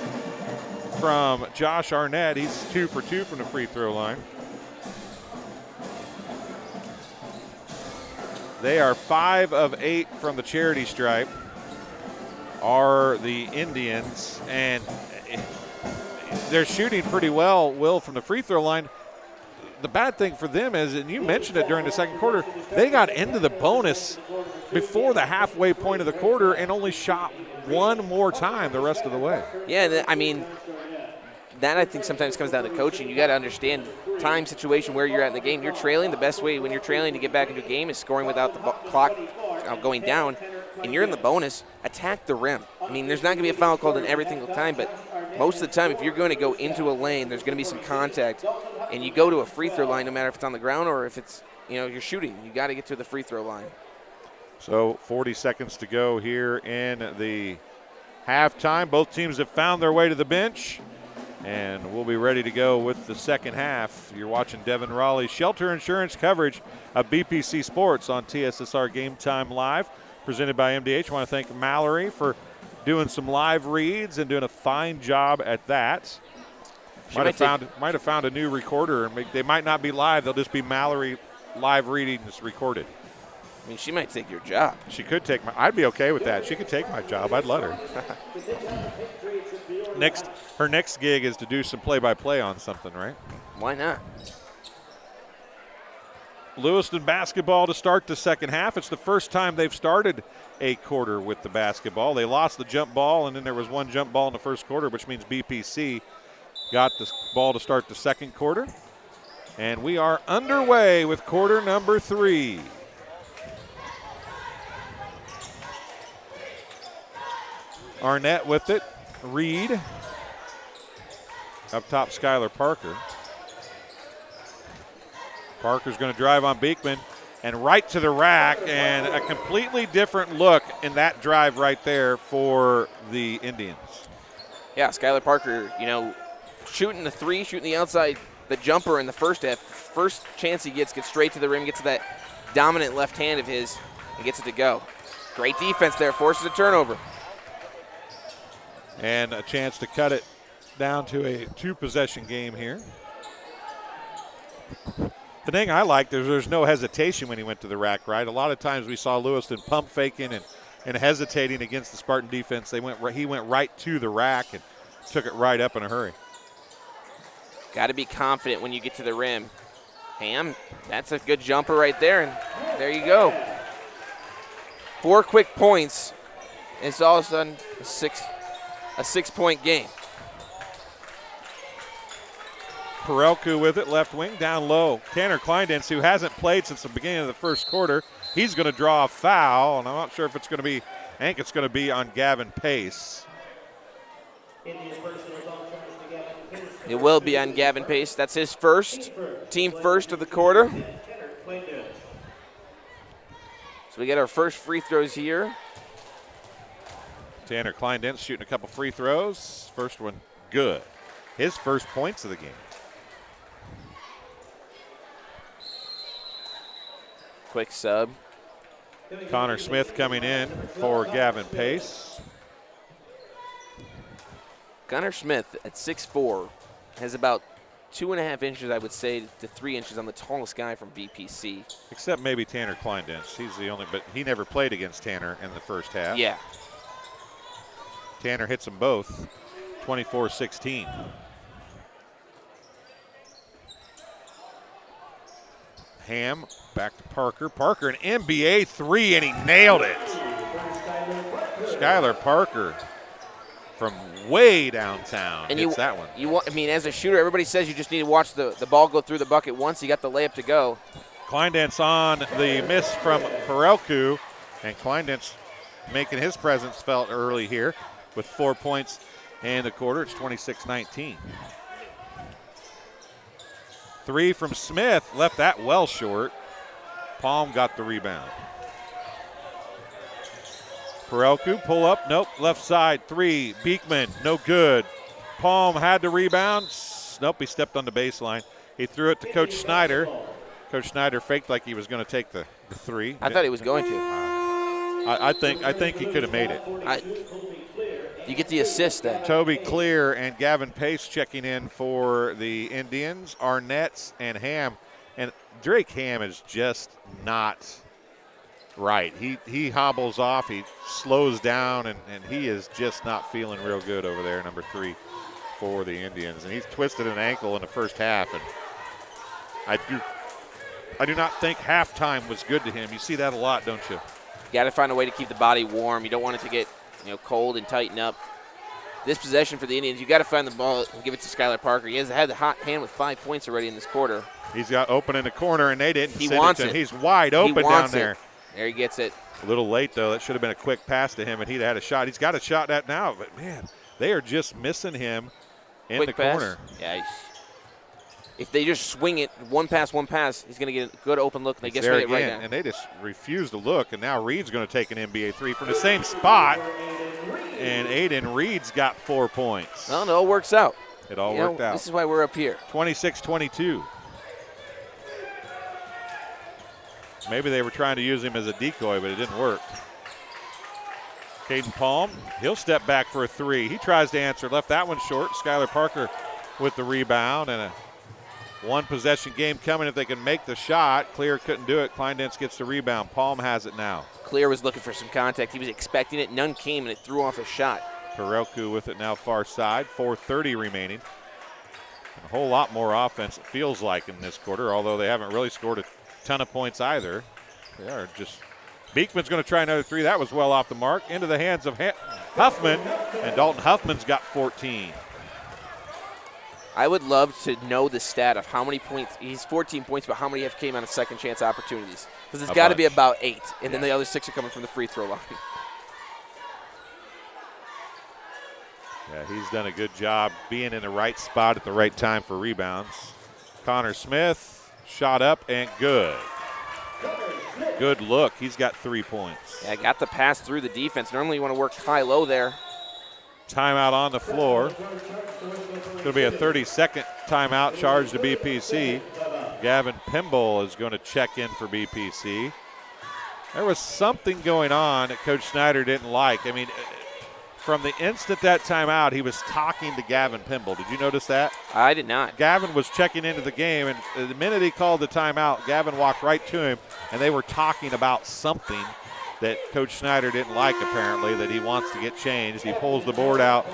from Josh Arnett. He's 2 for 2 from the free throw line. They are 5 of 8 from the charity stripe, are the Indians, and they're shooting pretty well, Will, from the free throw line. The bad thing for them is, and you mentioned it during the second quarter, they got into the bonus before the halfway point of the quarter and only shot one more time the rest of the way. Yeah, that I think sometimes comes down to coaching. You got to understand time situation where you're at in the game. You're trailing. The best way when you're trailing to get back into a game is scoring without the clock going down, and you're in the bonus, attack the rim. There's not going to be a foul called in every single time, but most of the time if you're going to go into a lane, there's going to be some contact, and you go to a free throw line no matter if it's on the ground or if it's, you're shooting. You got to get to the free throw line. So 40 seconds to go here in the halftime. Both teams have found their way to the bench, and we'll be ready to go with the second half. You're watching Devin Raleigh's Shelter Insurance coverage of BPC Sports on TSSR Game Time Live, presented by MDH. I want to thank Mallory for doing some live reads and doing a fine job at that. Might have found a new recorder, and they might not be live. They'll just be Mallory live readings recorded. I mean, she might take your job. She could take I'd be okay with that. She could take my job. I'd let her. Her next gig is to do some play-by-play on something, right? Why not? Lewiston basketball to start the second half. It's the first time they've started a quarter with the basketball. They lost the jump ball, and then there was one jump ball in the first quarter, which means BPC got the ball to start the second quarter. And we are underway with quarter number 3. Arnett with it. Reed. Up top, Skylar Parker. Parker's going to drive on Beekman and right to the rack, and a completely different look in that drive right there for the Indians. Yeah, Skylar Parker, shooting the three, shooting the outside, the jumper in the first half. First chance he gets straight to the rim, gets to that dominant left hand of his, and gets it to go. Great defense there, forces a turnover. And a chance to cut it down to a 2-possession game here. The thing I liked is there's no hesitation when he went to the rack, right? A lot of times we saw Lewiston pump faking and hesitating against the Spartan defense. He went right to the rack and took it right up in a hurry. Got to be confident when you get to the rim. Ham, that's a good jumper right there, and there you go. 4 quick points. It's all of a sudden a 6-point game. Perelku with it, left wing, down low. Tanner Kleindens, who hasn't played since the beginning of the first quarter, he's going to draw a foul, and I'm not sure if it's going to be, I think it's going to be on Gavin Pace. It will be on Gavin Pace. That's his first, team first of the quarter. So we get our first free throws here. Tanner Kleindens shooting a couple free throws. First one good. His first points of the game. Quick sub. Connor Smith coming in for Gavin Pace. Connor Smith at 6'4", has about 2.5 inches, I would say, to 3 inches on the tallest guy from BPC. Except maybe Tanner Kleindens. He's the only, but he never played against Tanner in the first half. Yeah. Tanner hits them both, 24-16. Ham back to Parker. Parker, an NBA 3, and he nailed it. Skylar Parker from way downtown and hits that one. As a shooter, everybody says you just need to watch the ball go through the bucket once. You got the layup to go. Kleindens on the miss from Perelku, and Kleindens making his presence felt early here with 4 points in the quarter. It's 26-19. 3 from Smith, left that well short. Palm got the rebound. Perelku, pull up, nope, left side, 3. Beekman, no good. Palm had the rebound. Nope, he stepped on the baseline. He threw it to Coach Snyder. Coach Snyder faked like he was going to take the 3. I thought he was going to. I think he could have made it. You get the assist then. Toby Clear and Gavin Pace checking in for the Indians. Arnett and Ham. And Drake Ham is just not right. He hobbles off. He slows down, and he is just not feeling real good over there, number 3 for the Indians. And he's twisted an ankle in the first half. And I do not think halftime was good to him. You see that a lot, don't you? You got to find a way to keep the body warm. You don't want it to get cold and tighten up. This possession for the Indians, you got to find the ball and give it to Skylar Parker. He has had the hot hand with 5 points already in this quarter. He's got open in the corner, and they didn't. He wants it. He's wide open down there. There he gets it. A little late, though. That should have been a quick pass to him, and he'd had a shot. He's got a shot at now, but, man, they are just missing him in the corner. Yeah. if they just swing it, one pass, he's going to get a good open look, and they get it right now. And they just refuse to look, and now Reed's going to take an NBA three from the same spot, and Aiden Reed's got 4 points. Well, it all works out. It all worked out. This is why we're up here. 26-22. Maybe they were trying to use him as a decoy, but it didn't work. Caden Palm, he'll step back for a three. He tries to answer, left that one short. Skylar Parker with the rebound, and a one-possession game coming if they can make the shot. Clear couldn't do it. Kleindense gets the rebound. Palm has it now. Clear was looking for some contact. He was expecting it. None came, and it threw off his shot. Perelku with it now far side. 4:30 remaining. A whole lot more offense, it feels like, in this quarter, although they haven't really scored a ton of points either. They are just. Beekman's going to try another three. That was well off the mark. Into the hands of Huffman, and Dalton Huffman's got 14. I would love to know the stat of how many points. He's 14 points, but how many have came on a second chance opportunities? Because it's got to be about 8, and then the other 6 are coming from the free throw line. Yeah, he's done a good job being in the right spot at the right time for rebounds. Connor Smith, shot up and good. Good look. He's got 3 points. Yeah, got the pass through the defense. Normally you want to work high-low there. Timeout on the floor. Going to be a 30-second timeout charged to BPC. Gavin Pimble is going to check in for BPC. There was something going on that Coach Snyder didn't like. I mean, from the instant that timeout, he was talking to Gavin Pimble. Did you notice that? I did not. Gavin was checking into the game, and the minute he called the timeout, Gavin walked right to him, and they were talking about something that Coach Snyder didn't like, apparently, that he wants to get changed. He pulls the board out,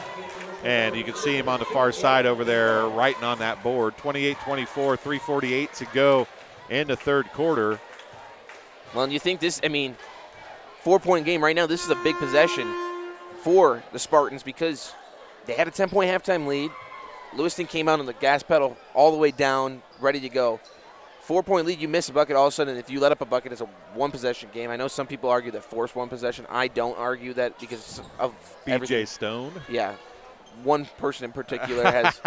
and you can see him on the far side over there writing on that board. 28-24, 3:48 to go in the third quarter. Well, and you think this, 4-point game right now, this is a big possession for the Spartans because they had a 10-point halftime lead. Lewiston came out on the gas pedal all the way down, ready to go. 4-point lead, you miss a bucket, all of a sudden, if you let up a bucket, it's a one-possession game. I know some people argue that force one possession. I don't argue that because of BJ Stone. Yeah. One person in particular has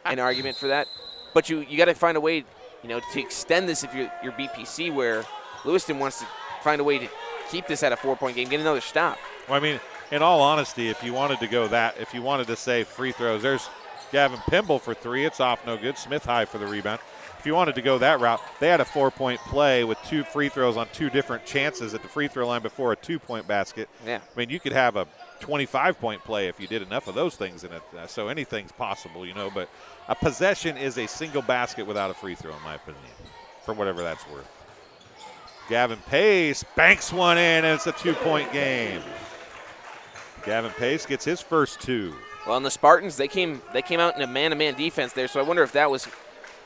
an argument for that. But you got to find a way, to extend this if you're BPC, where Lewiston wants to find a way to keep this at a 4-point game, get another stop. Well, in all honesty, if you wanted to go if you wanted to say free throws, there's Gavin Pimble for 3. It's off, no good. Smith high for the rebound. If you wanted to go that route, they had a 4-point play with 2 free throws on 2 different chances at the free throw line before a 2-point basket. Yeah. You could have a 25-point play if you did enough of those things in it. So anything's possible, but a possession is a single basket without a free throw, in my opinion, for whatever that's worth. Gavin Pace banks one in, and it's a 2-point game. Gavin Pace gets his first 2. Well, and the Spartans, they came out in a man-to-man defense there, so I wonder if that was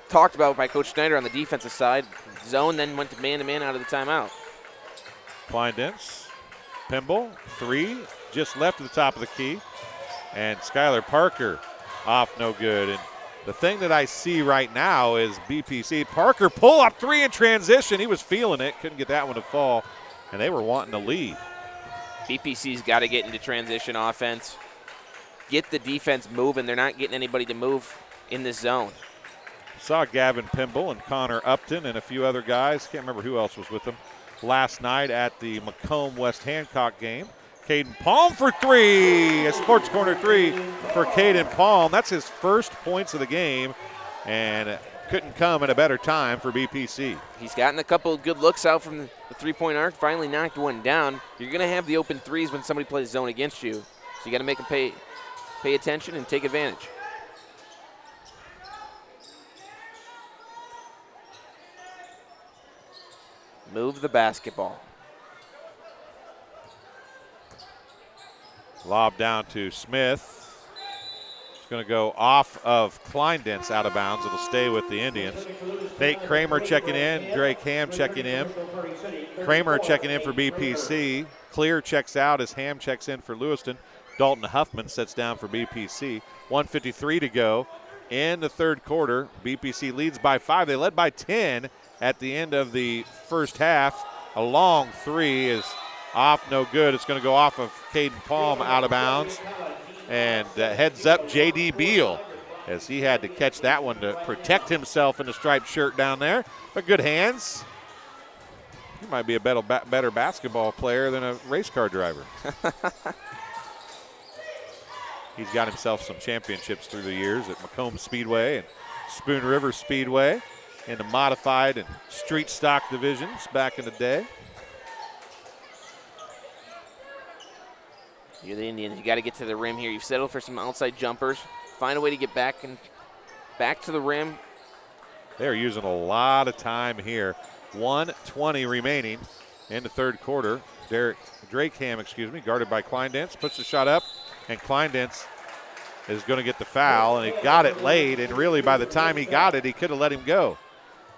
talked about by Coach Snyder on the defensive side. Zone, then went to man-to-man out of the timeout. Kleindense, Pimble, 3, just left at the top of the key. And Skylar Parker off, no good. And the thing that I see right now is BPC. Parker pull up 3 in transition. He was feeling it, couldn't get that one to fall, and they were wanting to lead. BPC's got to get into transition offense. Get the defense moving. They're not getting anybody to move in this zone. Saw Gavin Pimble and Connor Upton and a few other guys. Can't remember who else was with them last night at the Macomb West Hancock game. Caden Palm for 3. A sports corner 3 for Caden Palm. That's his first points of the game, and couldn't come at a better time for BPC. He's gotten a couple of good looks out from the 3-point arc. Finally knocked one down. You're going to have the open threes when somebody plays zone against you, so you got to make them pay attention and take advantage. Move the basketball. Lob down to Smith. It's going to go off of Kleindense out of bounds. It'll stay with the Indians. Nate Kramer checking in. Drake Ham checking in. Kramer checking in for BPC. Clear checks out as Ham checks in for Lewiston. Dalton Huffman sits down for BPC. 1:53 to go in the third quarter. BPC leads by 5. They led by 10 at the end of the first half. A long 3 is off, no good. It's going to go off of Caden Palm out of bounds. And heads up, J.D. Beal as he had to catch that one to protect himself in the striped shirt down there. But good hands. He might be a better basketball player than a race car driver. He's got himself some championships through the years at Macomb Speedway and Spoon River Speedway in the modified and street stock divisions back in the day. You're the Indians. You got to get to the rim here. You've settled for some outside jumpers. Find a way to get back to the rim. They're using a lot of time here. 1:20 remaining in the third quarter. Drakeham, guarded by Kleindense, puts the shot up, and Kleindense is going to get the foul, and he got it late, and really by the time he got it, he could have let him go.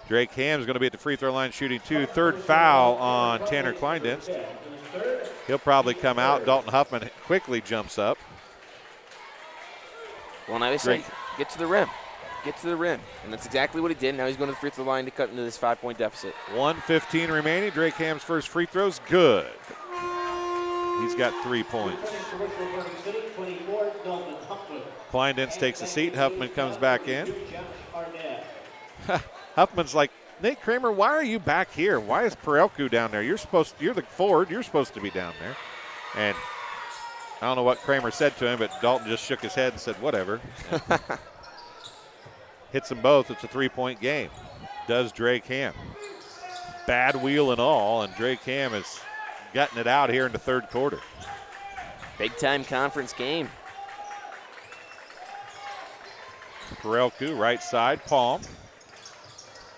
Drakeham is going to be at the free throw line shooting 2. Third foul on Tanner Kleindense. He'll probably come out. Dalton Huffman quickly jumps up. Well, now they say, get to the rim. Get to the rim. And that's exactly what he did. Now he's going to the free throw line to cut into this 5-point deficit. 1:15 remaining. Drakeham's first free throw's good. He's got 3 points. Kleindense takes a seat. Huffman comes back in. Huffman's like, Nate Kramer, why are you back here? Why is Perelku down there? You're the forward. You're supposed to be down there. And I don't know what Kramer said to him, but Dalton just shook his head and said, whatever. Hits them both. It's a 3-point game. Does Drakeham. Bad wheel and all, and Drakeham is gutting it out here in the third quarter. Big-time conference game. Perelku, right side, Palm.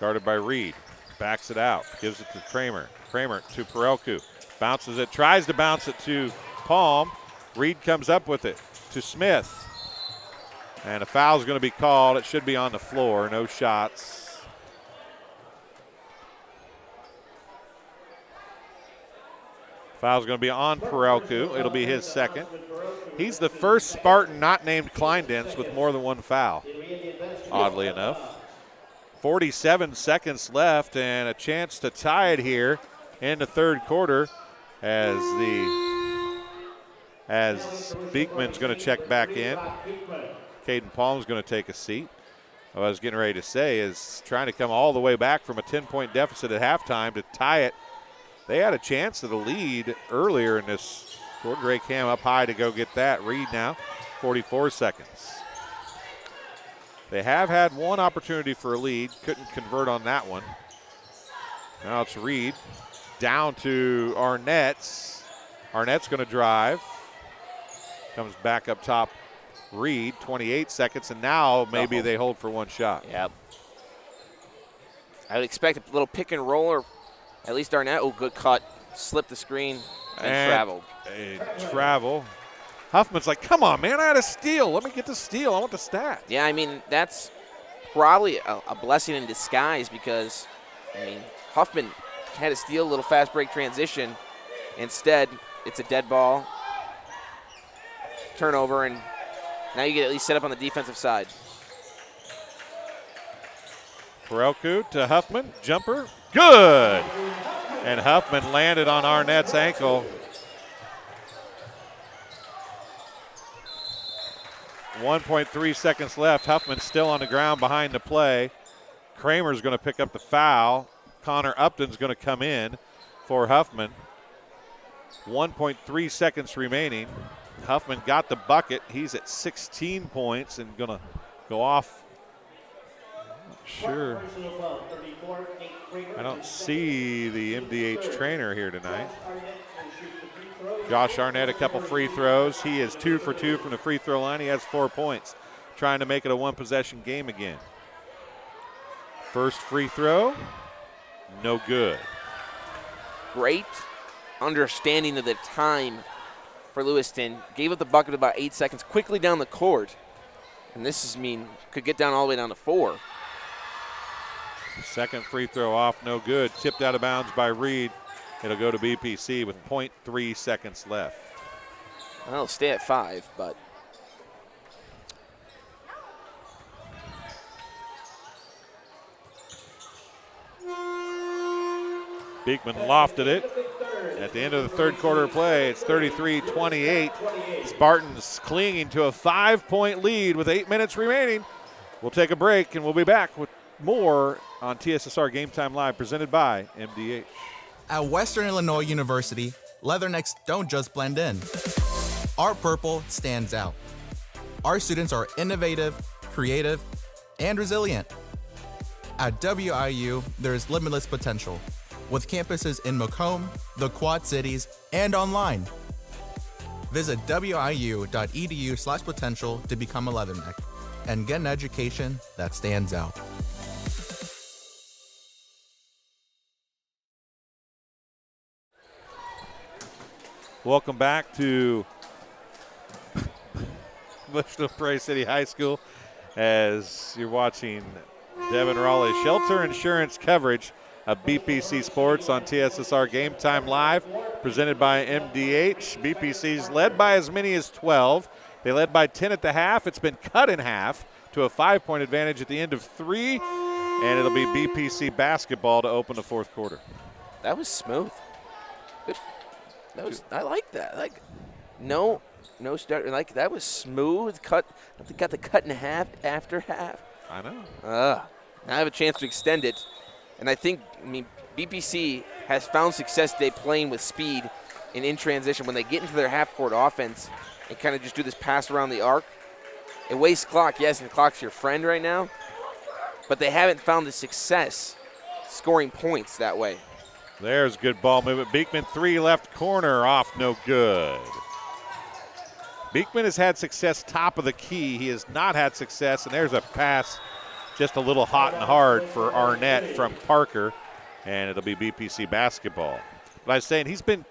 Guarded by Reed. Backs it out. Gives it to Kramer. Kramer to Perelku. Bounces it. Tries to bounce it to Palm. Reed comes up with it to Smith. And a foul is going to be called. It should be on the floor. No shots. Foul's going to be on Perelku. It'll be his second. He's the first Spartan not named Kleindense with more than one foul, oddly enough. 47 seconds left and a chance to tie it here in the third quarter as Beekman's going to check back in. Caden Palm's going to take a seat. What I was getting ready to say is trying to come all the way back from a 10-point deficit at halftime to tie it. They had a chance at a lead earlier in this quarter. Drakeham up high to go get that. Reed now, 44 seconds. They have had one opportunity for a lead. Couldn't convert on that one. Now it's Reed down to Arnett's. Arnett's going to drive. Comes back up top. Reed, 28 seconds, and now maybe they hold for one shot. Yep. I would expect a little pick and roll, or at least Arnett. Oh, good cut. Slipped the screen and traveled. Travel. Huffman's like, come on, man, I had a steal. Let me get the steal. I want the stat. Yeah, I mean, that's probably a blessing in disguise because, I mean, Huffman had a steal, a little fast break transition. Instead, it's a dead ball, turnover, and now you get at least set up on the defensive side. Perelku to Huffman, jumper, good. And Huffman landed on Arnett's ankle. 1.3 seconds left. Huffman still on the ground behind the play. Kramer's going to pick up the foul. Connor Upton's going to come in for Huffman. 1.3 seconds remaining. Huffman got the bucket. He's at 16 points and going to go off. Not sure. I don't see the MDH trainer here tonight. Josh Arnett, a couple free throws. He is 2 for 2 from the free throw line. He has 4 points. Trying to make it a one-possession game again. First free throw, no good. Great understanding of the time for Lewiston. Gave up the bucket about 8 seconds, quickly down the court. And this could get down all the way down to 4. Second free throw off, no good. Tipped out of bounds by Reed. It'll go to BPC with 0.3 seconds left. Well, it'll stay at 5, but. Beekman lofted it. At the end of the third quarter of play, it's 33-28. Spartans clinging to a 5-point lead with 8 minutes remaining. We'll take a break, and we'll be back with more on TSSR Game Time Live, presented by MDH. At Western Illinois University, leathernecks don't just blend in. Our purple stands out. Our students are innovative, creative, and resilient. At WIU, there's limitless potential, with campuses in Macomb, the Quad Cities, and online. Visit wiu.edu/potential to become a leatherneck and get an education that stands out. Welcome back to Bushnell-Prairie City High School as you're watching Devin Raleigh's Shelter Insurance coverage of BPC Sports on TSSR Game Time Live, presented by MDH. BPC's led by as many as 12. They led by 10 at the half. It's been cut in half to a 5-point advantage at the end of 3, and it'll be BPC basketball to open the fourth quarter. That was smooth. Good. I like that. No start. That was smooth. Cut. They got the cut in half after half. I know. Now I have a chance to extend it. And I think, BPC has found success today playing with speed and in transition. When they get into their half-court offense and kind of just do this pass around the arc, it wastes clock. Yes, and the clock's your friend right now. But they haven't found the success scoring points that way. There's good ball movement. Beekman, 3 left corner, off, no good. Beekman has had success top of the key. He has not had success, and there's a pass just a little hot and hard for Arnett from Parker, and it'll be BPC basketball. But I was saying he's been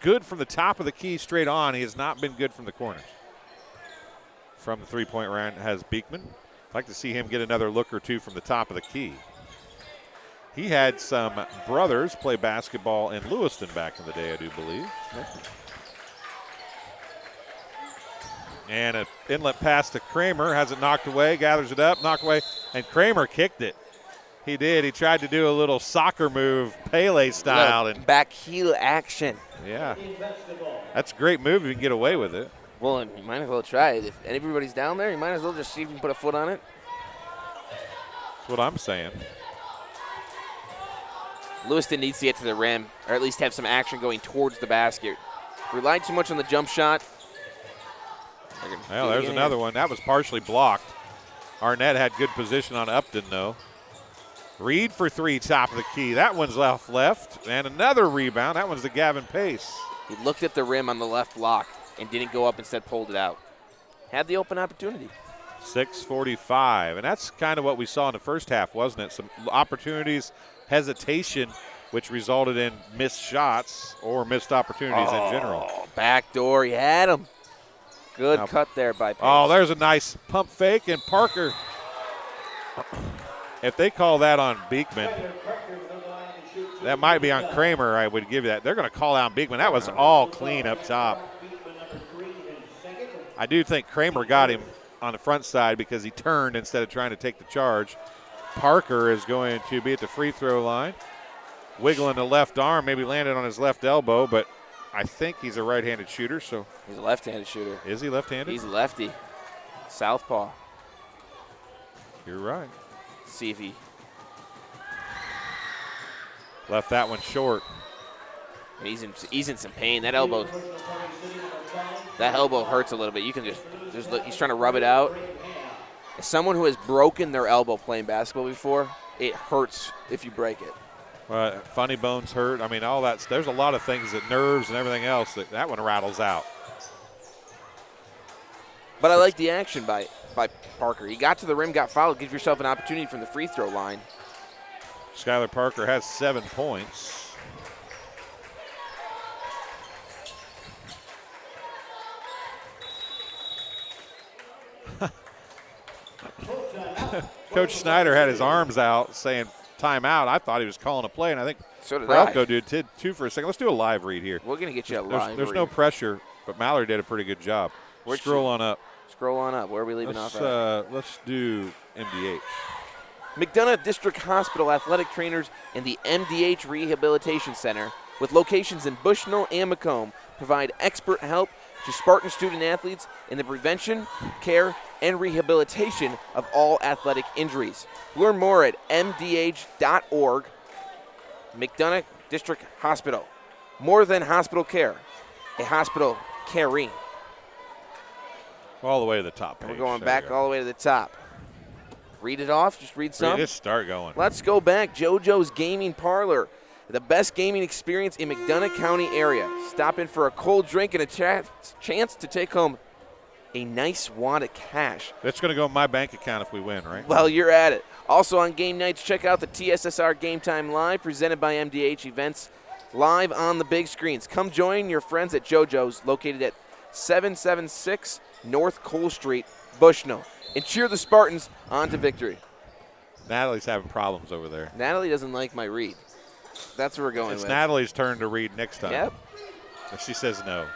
good from the top of the key straight on. He has not been good from the corners. From the three-point line has Beekman. I'd like to see him get another look or two from the top of the key. He had some brothers play basketball in Lewiston back in the day, I do believe. And an inlet pass to Kramer, has it knocked away, gathers it up, knocked away, and Kramer kicked it. He did. He tried to do a little soccer move, Pele style. And back heel action. Yeah. That's a great move if you can get away with it. Well, you might as well try it. If everybody's down there, you might as well just see if you can put a foot on it. That's what I'm saying. Lewiston needs to get to the rim, or at least have some action going towards the basket. Relied too much on the jump shot. Well, there's another one. That was partially blocked. Arnett had good position on Upton, though. Reed for 3, top of the key. That one's left. And another rebound. That one's to Gavin Pace. He looked at the rim on the left block and didn't go up, instead pulled it out. Had the open opportunity. 6:45. And that's kind of what we saw in the first half, wasn't it? Some opportunities, hesitation, which resulted in missed shots or missed opportunities in general. Back door. He had him. Good cut there by Pace. Oh, there's a nice pump fake, and Parker. If they call that on Beekman, that might be on Kramer, I would give you that. They're going to call out Beekman. That was all clean up top. I do think Kramer got him on the front side because he turned instead of trying to take the charge. Parker is going to be at the free throw line. Wiggling the left arm, maybe landed on his left elbow, but I think he's a right-handed shooter. So he's a left-handed shooter. Is he left-handed? He's lefty. Southpaw. You're right. Let's see if he left that one short. He's in some pain. That elbow hurts a little bit. You can just look. He's trying to rub it out. As someone who has broken their elbow playing basketball before, it hurts if you break it. Funny bones hurt. I mean, all that. There's a lot of things, that nerves and everything else, that one rattles out. But I like the action by Parker. He got to the rim, got fouled. Give yourself an opportunity from the free throw line. Skylar Parker has 7 points. Coach Snyder had his arms out saying timeout. I thought he was calling a play, and I think Peralco did too for a second. Let's do a live read here. We're going to get you a live There's no pressure, but Mallory did a pretty good job. Scroll on up. Scroll on up. Where are we leaving off at? Let's do MDH. McDonough District Hospital athletic trainers and the MDH Rehabilitation Center, with locations in Bushnell and Macomb, provide expert help to Spartan student athletes in the prevention, care, and rehabilitation of all athletic injuries. Learn more at mdh.org. McDonough District Hospital. More than hospital care, a hospital caring. All the way to the top page. We're going There back you go. all the way to the top. Read it off. Just read some. Just start going. Let's go back. JoJo's Gaming Parlor. The best gaming experience in McDonough County area. Stop in for a cold drink and a chance to take home a nice wad of cash. That's going to go in my bank account if we win, right? Well, you're at it. Also on game nights, check out the TSSR Game Time Live presented by MDH Events live on the big screens. Come join your friends at JoJo's located at 776 North Cole Street, Bushnell, and cheer the Spartans on to victory. Natalie's having problems over there. Natalie doesn't like my read. That's what we're going It's with. Natalie's turn to read next time. Yep. And she says no.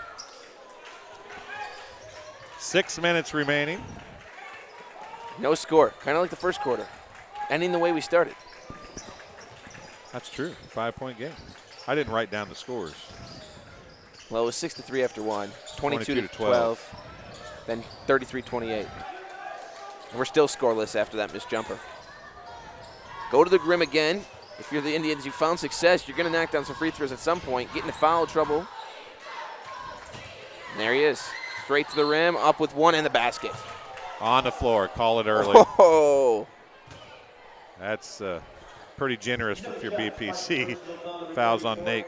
6 minutes remaining. No score. Kind of like the first quarter. Ending the way we started. That's true. 5-point game. I didn't write down the scores. Well, it was 6-3 after one. 22-12. Then 33-28. And we're still scoreless after that missed jumper. Go to the rim again. If you're the Indians, you found success. You're going to knock down some free throws at some point. Get into foul trouble. And there he is. Straight to the rim, up with one in the basket. On the floor. Call it early. Oh! That's pretty generous if you're BPC. Fouls on Nate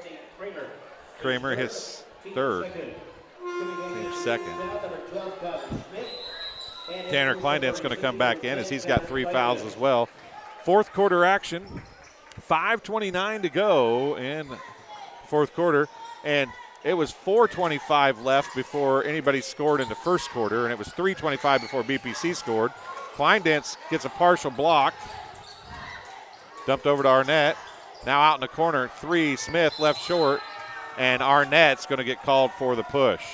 Kramer, his third. Team second. Tanner Kleindent's going to come back in as he's got 3 fouls as well. Fourth quarter action. 5:29 to go in fourth quarter. And it was 4:25 left before anybody scored in the first quarter, and it was 3:25 before BPC scored. Kleindent gets a partial block. Dumped over to Arnett. Now out in the corner, 3, Smith left short, and Arnett's going to get called for the push.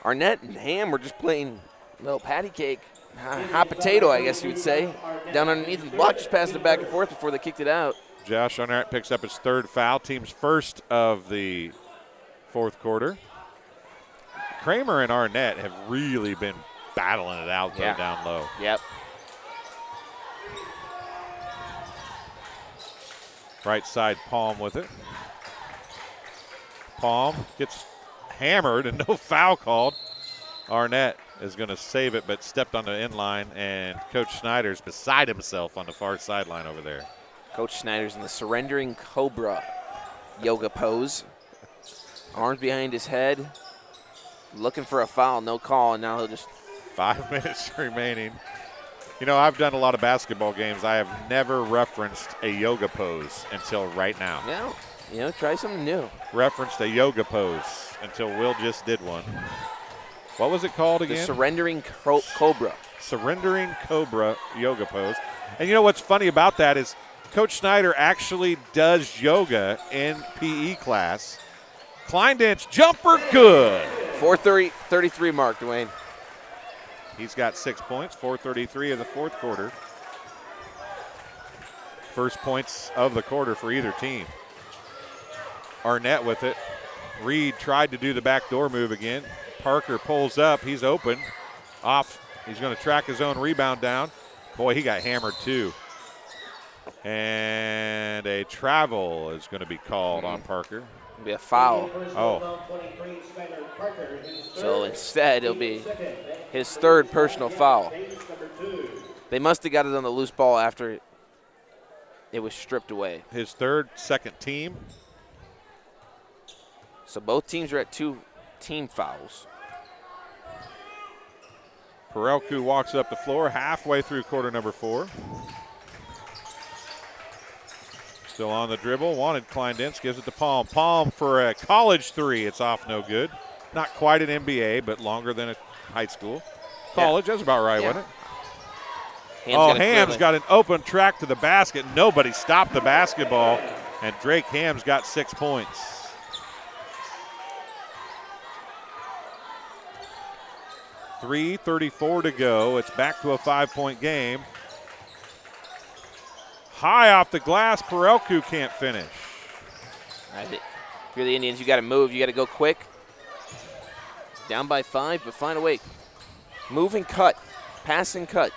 Arnett and Ham were just playing a little patty cake, hot potato, I guess you would say. Down underneath the block, just passing it back and forth before they kicked it out. Josh Arnett picks up his third foul, team's first of the fourth quarter. Kramer and Arnett have really been battling it out though, down low. Yep. Right side, Palm with it. Palm gets hammered and no foul called. Arnett is going to save it, but stepped on the end line, and Coach Snyder's beside himself on the far sideline over there. Coach Snyder's in the surrendering cobra yoga pose. Arms behind his head, looking for a foul, no call, and now he'll just. 5 minutes remaining. You know, I've done a lot of basketball games. I have never referenced a yoga pose until right now. Yeah, you know, try something new. Referenced a yoga pose until Will just did one. What was it called again? The surrendering cobra. Surrendering cobra yoga pose. And you know what's funny about that is Coach Snyder actually does yoga in PE class. Kleindent's jumper, good. 4:33 mark, Dwayne. He's got 6 points, 4:33 of the fourth quarter. First points of the quarter for either team. Arnett with it. Reed tried to do the backdoor move again. Parker pulls up. He's open. Off. He's going to track his own rebound down. Boy, he got hammered too. And a travel is going to be called on Parker. It'll be a foul. Oh. So instead, it'll be his third personal foul. They must have got it on the loose ball after it was stripped away. His third, second team. So both teams are at 2 team fouls. Perelku walks up the floor halfway through quarter number 4. Still on the dribble. Wanted Kleindent, gives it to Palm. Palm for a college 3. It's off, no good. Not quite an NBA, but longer than a high school. College, that's about right, wasn't it? Ham's got an open track to the basket. Nobody stopped the basketball, and Drake Ham's got 6 points. .334 to go. It's back to a 5-point game. High off the glass, Perelku can't finish. If you're the Indians, you got to move. You got to go quick. Down by 5, but find a way. Move and cut. Pass and cut.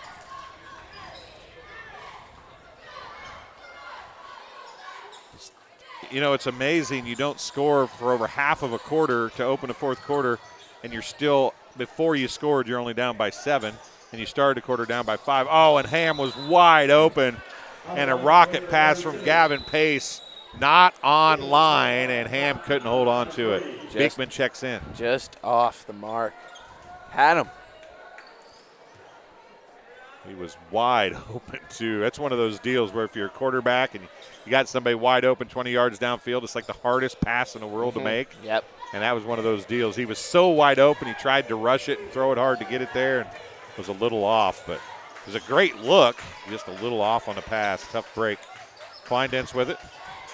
You know, it's amazing you don't score for over half of a quarter to open the fourth quarter, and you're still, before you scored, you're only down by 7, and you started the quarter down by 5. Oh, and Ham was wide open, and a rocket pass from Gavin Pace, not on line, and Ham couldn't hold on to it. Beekman checks in. Just off the mark. Had him. He was wide open, too. That's one of those deals where if you're a quarterback and you got somebody wide open 20 yards downfield, it's like the hardest pass in the world to make. Yep. And that was one of those deals. He was so wide open, he tried to rush it and throw it hard to get it there and was a little off. But it was a great look, just a little off on the pass. Tough break. Kleindense with it.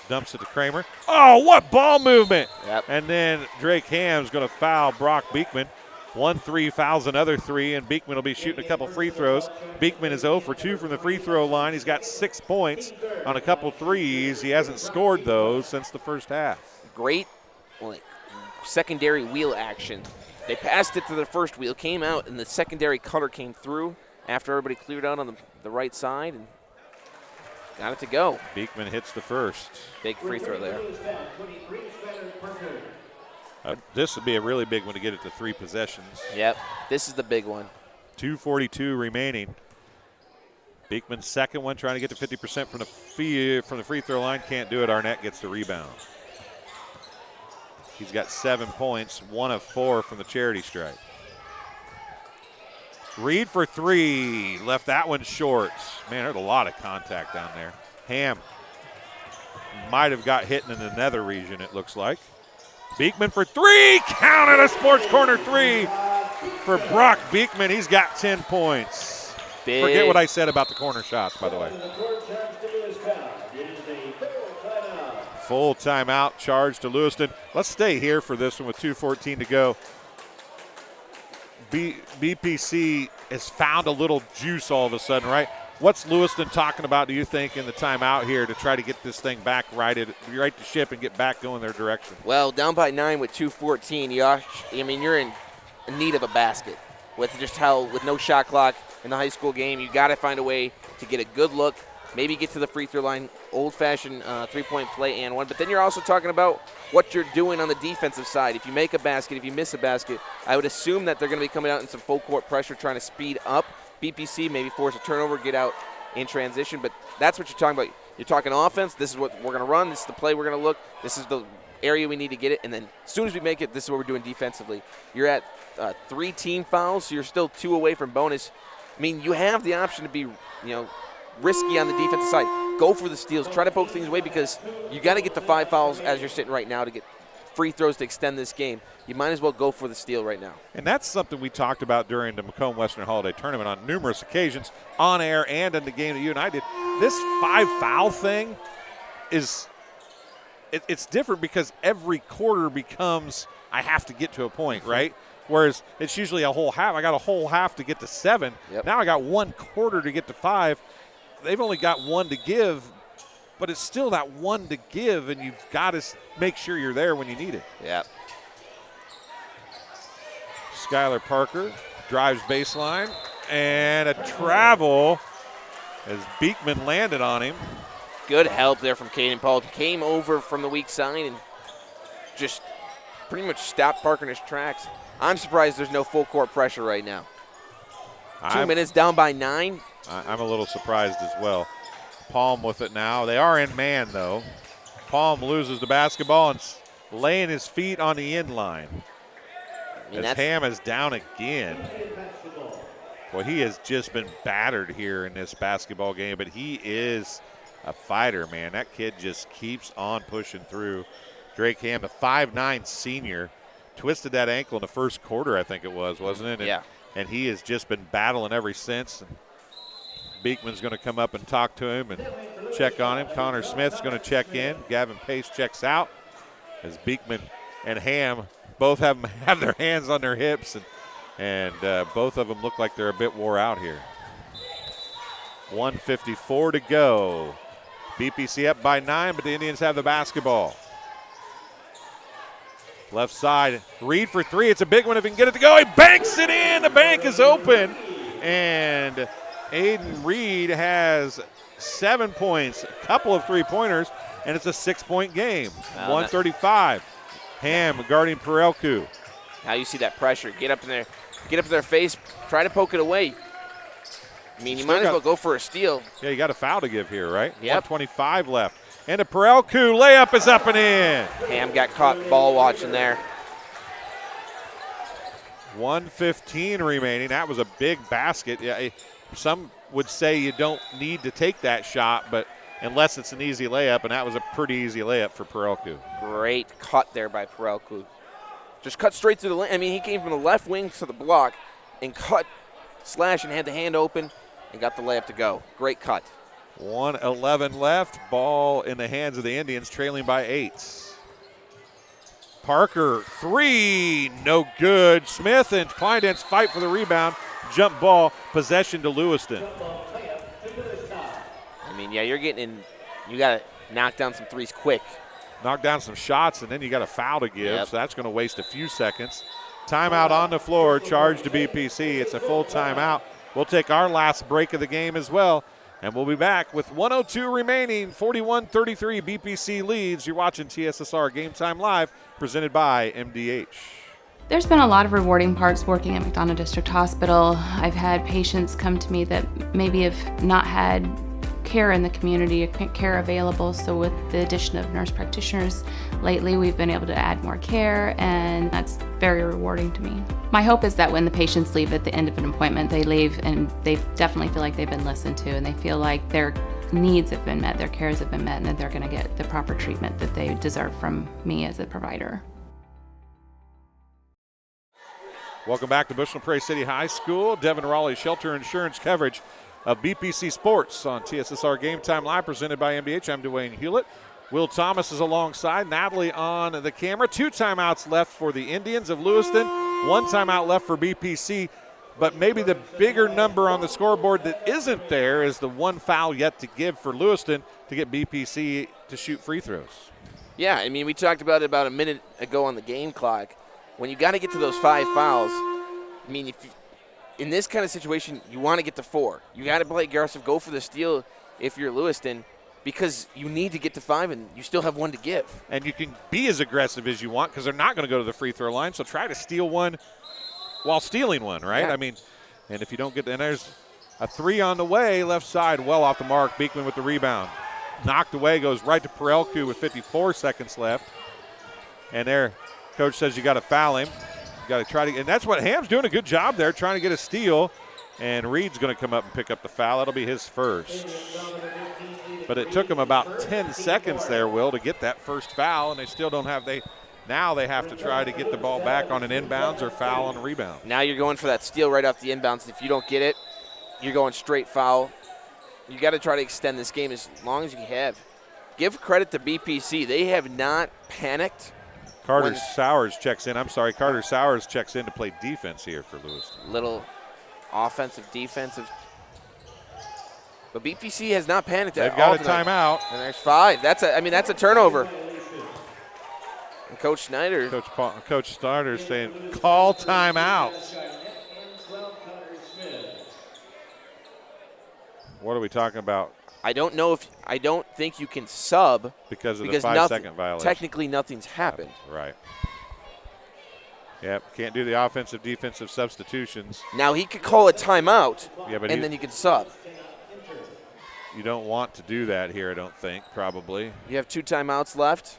Dumps it to Kramer. Oh, what ball movement. Yep. And then Drake Ham's going to foul Brock Beekman. 1-3 fouls another 3, and Beekman will be shooting a couple free throws. Beekman is 0 for 2 from the free throw line. He's got 6 points on a couple threes. He hasn't scored those since the first half. Great secondary wheel action. They passed it to the first wheel, came out, and the secondary cutter came through after everybody cleared out on the right side and got it to go. Beekman hits the first. Big free throw there. This would be a really big one to get it to 3 possessions. Yep, this is the big one. 2:42 remaining. Beekman's second one, trying to get to 50% from the free throw line. Can't do it. Arnett gets the rebound. He's got 7 points, 1 of 4 from the charity stripe. Reed for 3. Left that one short. Man, there's a lot of contact down there. Ham might have got hit in the nether region, it looks like. Beekman for 3. Counted a Sports Corner 3 for Brock Beekman. He's got 10 points. Big. Forget what I said about the corner shots, by the way. Full timeout charge to Lewiston. Let's stay here for this one with 2:14 to go. BPC has found a little juice all of a sudden, right? What's Lewiston talking about, do you think, in the timeout here to try to get this thing back right to ship and get back going their direction? Well, down by 9 with 2:14, you're in need of a basket. With no shot clock in the high school game, you got to find a way to get a good look, maybe get to the free throw line, old-fashioned three-point play and one. But then you're also talking about what you're doing on the defensive side. If you make a basket, if you miss a basket, I would assume that they're going to be coming out in some full court pressure, trying to speed up BPC, maybe force a turnover, get out in transition. But that's what you're talking about. You're talking offense. This is what we're going to run. This is the play we're going to look. This is the area we need to get it. And then as soon as we make it, this is what we're doing defensively. You're at 3 team fouls, so you're still 2 away from bonus. I mean, you have the option to be, risky on the defensive side. Go for the steals. Try to poke things away because you got to get the 5 fouls as you're sitting right now to get free throws to extend this game. You might as well go for the steal right now. And that's something we talked about during the Macomb Western Holiday Tournament on numerous occasions, on air and in the game that you and I did. This 5-foul thing is it's different because every quarter becomes I have to get to a point, right? Whereas it's usually a whole half. I got a whole half to get to 7. Yep. Now I got 1 quarter to get to 5. They've only got 1 to give, but it's still that 1 to give, and you've got to make sure you're there when you need it. Yeah. Skylar Parker drives baseline, and a travel as Beekman landed on him. Good help there from Caden Paul. Came over from the weak side and just pretty much stopped Parker in his tracks. I'm surprised there's no full court pressure right now. 2 minutes down by 9. I'm a little surprised as well. Palm with it now. They are in man, though. Palm loses the basketball and laying his feet on the end line. As Ham is down again. Well, he has just been battered here in this basketball game, but he is a fighter, man. That kid just keeps on pushing through. Drake Ham, the 5'9" senior, twisted that ankle in the first quarter, I think it was, wasn't it? Yeah. And he has just been battling ever since. And Beekman's going to come up and talk to him and check on him. Connor Smith's going to check in. Gavin Pace checks out as Beekman and Ham both have their hands on their hips, and both of them look like they're a bit wore out here. 1:54 to go. BPC up by 9, but the Indians have the basketball. Left side, Reed for three. It's a big one if he can get it to go. He banks it in. The bank is open. And Aiden Reed has 7 points, a couple of three-pointers, and it's a 6-point game. 135. Ham guarding Perelku. Now you see that pressure. Get up in their face. Try to poke it away. I mean, you might as well go for a steal. Yeah, you got a foul to give here, right? Yep. 125 left. And a Perelku layup is up and in. Ham got caught ball watching there. 1:15 remaining. That was a big basket. Yeah, some would say you don't need to take that shot, but unless it's an easy layup, and that was a pretty easy layup for Perelku. Great cut there by Perelku. Just cut straight through the lane. I mean, he came from the left wing to the block and cut, slash, and had the hand open and got the layup to go. Great cut. 1:11 left. Ball in the hands of the Indians, trailing by 8. Parker, three, no good. Smith and Kleinden's fight for the rebound. Jump ball, possession to Lewiston. I mean, yeah, you're getting in. You got to knock down some threes quick. Knock down some shots, and then you got a foul to give, Yep. so that's going to waste a few seconds. Timeout on the floor, charge to BPC. It's a full timeout. We'll take our last break of the game as well. And we'll be back with 1:02 remaining, 41-33 BPC leads. You're watching TSSR Game Time Live, presented by MDH. There's been a lot of rewarding parts working at McDonough District Hospital. I've had patients come to me that maybe have not had care in the community, care available. So with the addition of nurse practitioners lately, we've been able to add more care, and that's very rewarding to me. My hope is that when the patients leave at the end of an appointment, they leave and they definitely feel like they've been listened to, and they feel like their needs have been met, their cares have been met, and that they're going to get the proper treatment that they deserve from me as a provider. Welcome back to Bushnell-Prairie City High School. Devin Raleigh Shelter Insurance coverage of BPC Sports on TSSR Game Time Live, presented by MDH. I'm Dwayne Hulett. Will Thomas is alongside. Natalie on the camera. 2 timeouts left for the Indians of Lewiston. 1 timeout left for BPC. But maybe the bigger number on the scoreboard that isn't there is the 1 foul yet to give for Lewiston to get BPC to shoot free throws. Yeah, I mean, we talked about it about a minute ago on the game clock. When you got to get to those 5 fouls, I mean, if you, in this kind of situation, you want to get to 4. You got to play aggressive, go for the steal if you're Lewiston, because you need to get to 5 and you still have 1 to give. And you can be as aggressive as you want because they're not going to go to the free throw line, so try to steal 1 while stealing 1, right? Yeah. I mean, and if you don't get, and there's a 3 on the way, left side, well off the mark. Beekman with the rebound. Knocked away, goes right to Perelku with 54 seconds left. And there, coach says you got to foul him. You got to try to, and that's what Ham's doing a good job there, trying to get a steal. And Reed's going to come up and pick up the foul. That'll be his first. But it took him about 10 seconds there, Will, to get that first foul, and they still don't have, now they have to try to get the ball back on an inbounds or foul on a rebound. Now you're going for that steal right off the inbounds. If you don't get it, you're going straight foul. You got to try to extend this game as long as you have. Give credit to BPC. They have not panicked. Carter Sowers checks in. I'm sorry, Carter Sowers checks in to play defense here for Lewiston. Little offensive, defensive. But BPC has not panicked at all. They've got a tonight. timeout. And there's 5. That's a turnover. And Coach Snyder. Coach Snyder saying, call timeout. What are we talking about? I don't think you can sub because of the 5-second violation. Technically, nothing's happened. Right. Yep. Can't do the offensive, defensive substitutions. Now he could call a timeout, but then you can sub. You don't want to do that here, I don't think. Probably. You have 2 timeouts left.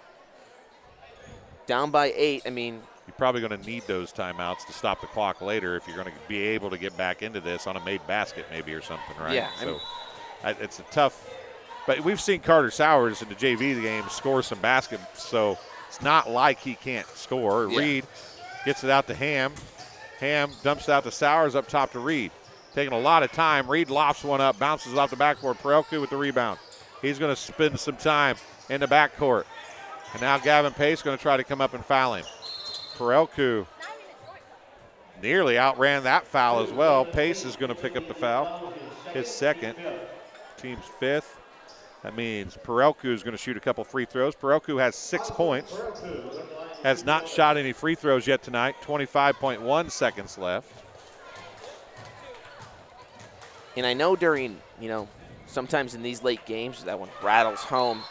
Down by 8. I mean, you're probably going to need those timeouts to stop the clock later if you're going to be able to get back into this on a made basket maybe or something, right? Yeah. So it's a tough – but we've seen Carter Sowers in the JV game score some baskets, so it's not like he can't score. Yeah. Reed gets it out to Ham. Ham dumps it out to Sowers, up top to Reed. Taking a lot of time. Reed lofts one up, bounces it off the backboard. Perelku with the rebound. He's going to spend some time in the backcourt. And now Gavin Pace going to try to come up and foul him. Perelku nearly outran that foul as well. Pace is going to pick up the foul, his second, team's 5th. That means Perelku is going to shoot a couple free throws. Perelku has 6 points. has not shot any free throws yet tonight. 25.1 seconds left. And I know during, sometimes in these late games, that one rattles home.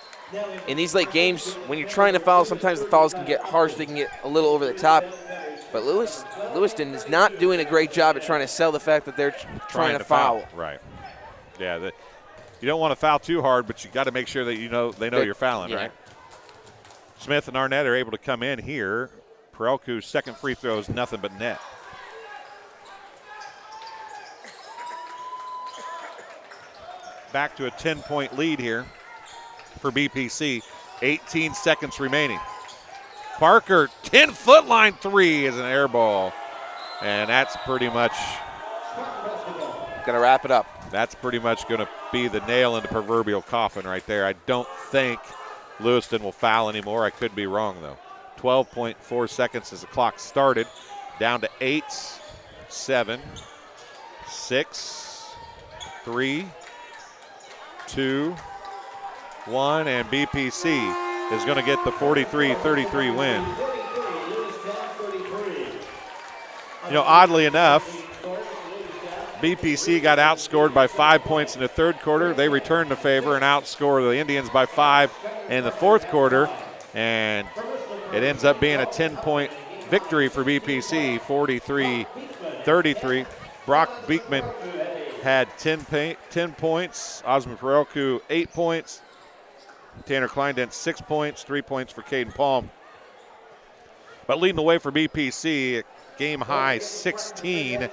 In these late games, when you're trying to foul, sometimes the fouls can get harsh. They can get a little over the top. But Lewiston is not doing a great job at trying to sell the fact that they're trying to foul. Right. Yeah, you don't want to foul too hard, but you got to make sure that they know you're fouling, yeah. right? Smith and Arnett are able to come in here. Perelku's second free throw is nothing but net. Back to a 10-point lead here for BPC. 18 seconds remaining. Parker, 10-foot line three is an air ball. And that's pretty much going to wrap it up. That's pretty much going to be the nail in the proverbial coffin right there. I don't think Lewiston will foul anymore. I could be wrong, though. 12.4 seconds as the clock started. Down to 8, 7, 6, 3, 2, 1, and BPC is going to get the 43-33 win. Oddly enough, BPC got outscored by 5 points in the third quarter. They returned the favor and outscored the Indians by 5 in the fourth quarter, and it ends up being a 10-point victory for BPC, 43-33. Brock Beekman had 10 points. Osmond Perelku, 8 points. Tanner Kleindent, 6 points, 3 points for Caden Palm. But leading the way for BPC, game high 16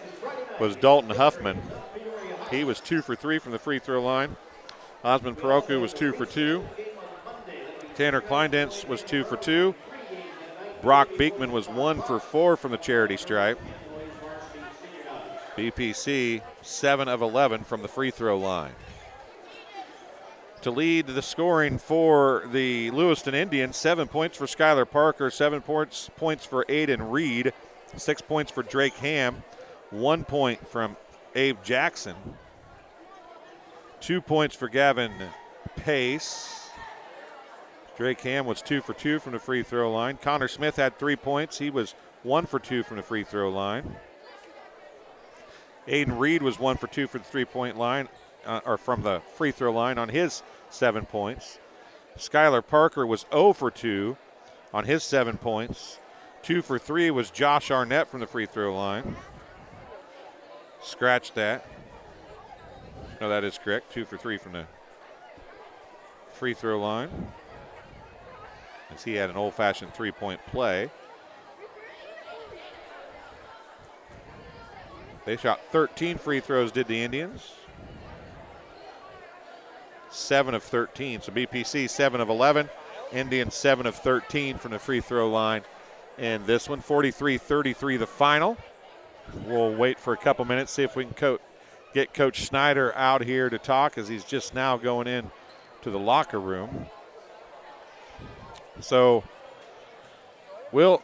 was Dalton Huffman. He was 2 for 3 from the free throw line. Osmond Perelku was 2 for 2. Tanner Kleindent was 2 for 2. Brock Beekman was 1 for 4 from the charity stripe. BPC 7 of 11 from the free throw line. To lead the scoring for the Lewiston Indians, 7 points for Skylar Parker, 7 points for Aiden Reed, 6 points for Drake Ham, 1 point from Abe Jackson, 2 points for Gavin Pace. Drake Ham was 2 for 2 from the free throw line. Connor Smith had 3 points. He was 1 for 2 from the free throw line. Aiden Reed was 1 for 2 for the three-point line, or from the free throw line on his 7 points. Skylar Parker was 0 for 2 on his 7 points. 2 for 3 was Josh Arnett from the free throw line. Scratch that. No, that is correct. 2 for 3 from the free throw line, as he had an old-fashioned three-point play. They shot 13 free throws, did the Indians. 7 of 13. So BPC 7 of 11. Indians 7 of 13 from the free throw line. And this one, 43-33 the final. We'll wait for a couple minutes, see if we can get Coach Snyder out here to talk, as he's just now going in to the locker room. So, Will,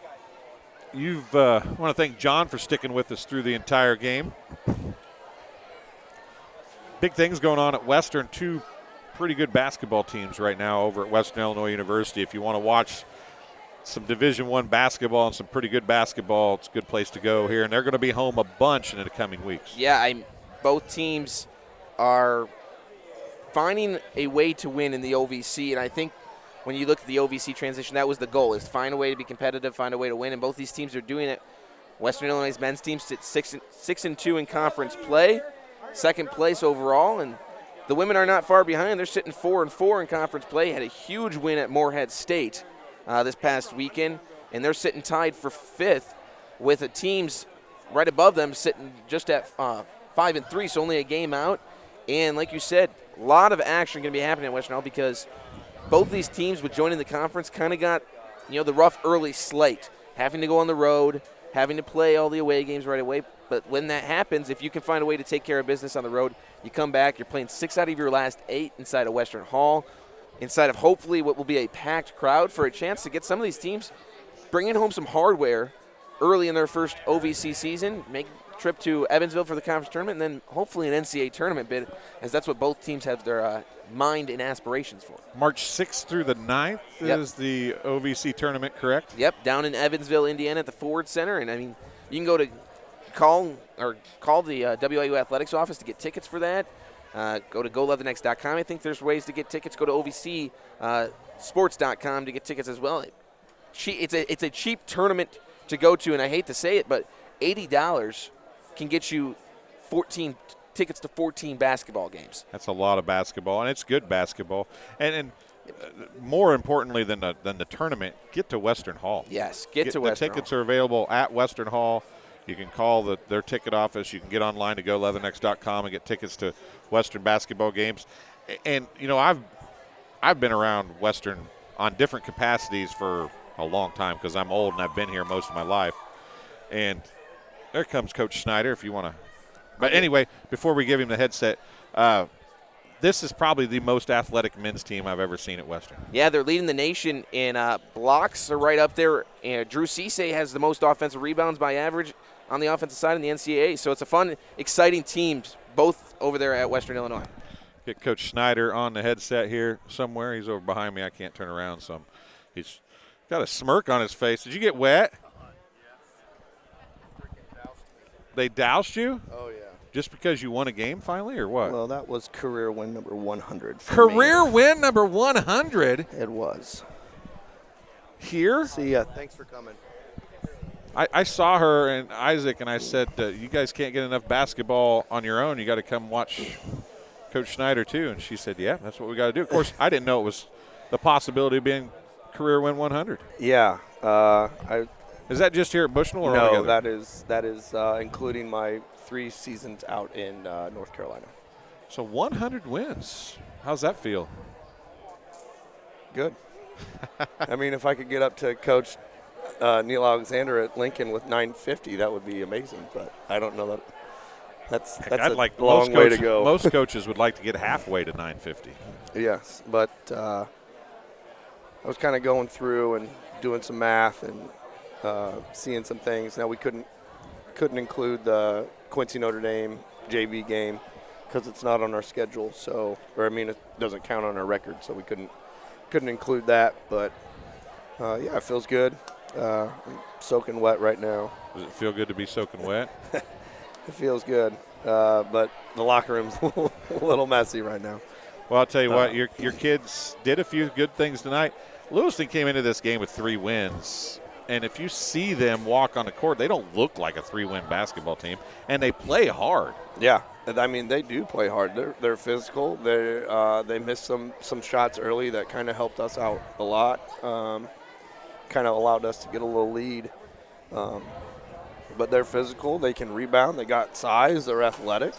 I want to thank John for sticking with us through the entire game. Big things going on at Western. 2 pretty good basketball teams right now over at Western Illinois University. If you want to watch some Division I basketball and some pretty good basketball, it's a good place to go here. And they're going to be home a bunch in the coming weeks. Yeah, both teams are finding a way to win in the OVC, and I think when you look at the OVC transition, that was the goal, is find a way to be competitive, find a way to win, and both these teams are doing it. Western Illinois men's team sits 6-2 in conference play, second place overall, and the women are not far behind. They're sitting 4-4 in conference play. Had a huge win at Morehead State this past weekend, and they're sitting tied for 5th with the teams right above them sitting just at 5-3, so only a game out. And like you said, a lot of action going to be happening at Western Illinois, because both these teams with joining the conference kind of got, the rough early slate, having to go on the road, having to play all the away games right away. But when that happens, if you can find a way to take care of business on the road, you come back, you're playing 6 out of your last 8 inside of Western Hall, inside of hopefully what will be a packed crowd, for a chance to get some of these teams bringing home some hardware early in their first OVC season, make a trip to Evansville for the conference tournament, and then hopefully an NCAA tournament bid, as that's what both teams have their mind and aspirations for. March 6th through the 9th is the OVC tournament, correct? Yep, down in Evansville, Indiana at the Ford Center. And, I mean, you can go to call the WIU Athletics office to get tickets for that. Go to GoLoveTheNext.com. I think there's ways to get tickets. Go to OVCSports.com to get tickets as well. It's a cheap tournament to go to, and I hate to say it, but $80 can get you 14 tickets to 14 basketball games. That's a lot of basketball, and it's good basketball. And more importantly than the tournament, get to Western Hall. Yes, get to Western Hall. The tickets are available at Western Hall. You can call their ticket office. You can get online to GoLoveTheNext.com and get tickets to Western basketball games. And, you know, I've been around Western on different capacities for a long time because I'm old and I've been here most of my life. And there comes Coach Snyder if you want to. But anyway, before we give him the headset, this is probably the most athletic men's team I've ever seen at Western. Yeah, they're leading the nation in blocks. Are right up there. Drew Cisse has the most offensive rebounds by average on the offensive side in the NCAA. So it's a fun, exciting team, both over there at Western Illinois. Get Coach Snyder on the headset here somewhere. He's over behind me. I can't turn around, so he's got a smirk on his face. Did you get wet? They doused you? Oh, yeah. Just because you won a game finally, or what? Well, that was career win number 100 for Career me. win number 100? It was. Here? See ya. Thanks for coming. I saw her and Isaac, and I said, you guys can't get enough basketball on your own. You got to come watch Coach Snyder, too. And she said, yeah, that's what we got to do. Of course, I didn't know it was the possibility of being career win 100. Yeah. Is that just here at Bushnell or no, altogether? that is including my 3 seasons out in North Carolina. So 100 wins. How's that feel? Good. I mean, if I could get up to Coach Neil Alexander at Lincoln with 950, that would be amazing. But I don't know that. That's a long way to go. Most coaches would like to get halfway to 950. Yes, but I was kind of going through and doing some math and seeing some things. Now we couldn't include the Quincy Notre Dame JV game because it's not on our schedule. So, it doesn't count on our record, so we couldn't include that. But yeah, it feels good. I'm soaking wet right now. Does it feel good to be soaking wet? It feels good, but the locker room's a little messy right now. Well, I'll tell you what, your kids did a few good things tonight. Lewiston came into this game with 3 wins. And if you see them walk on the court, they don't look like a 3-win basketball team, and they play hard. Yeah, I mean they do play hard. They're physical. They missed some shots early that kind of helped us out a lot. Kind of allowed us to get a little lead. But they're physical. They can rebound. They got size. They're athletic.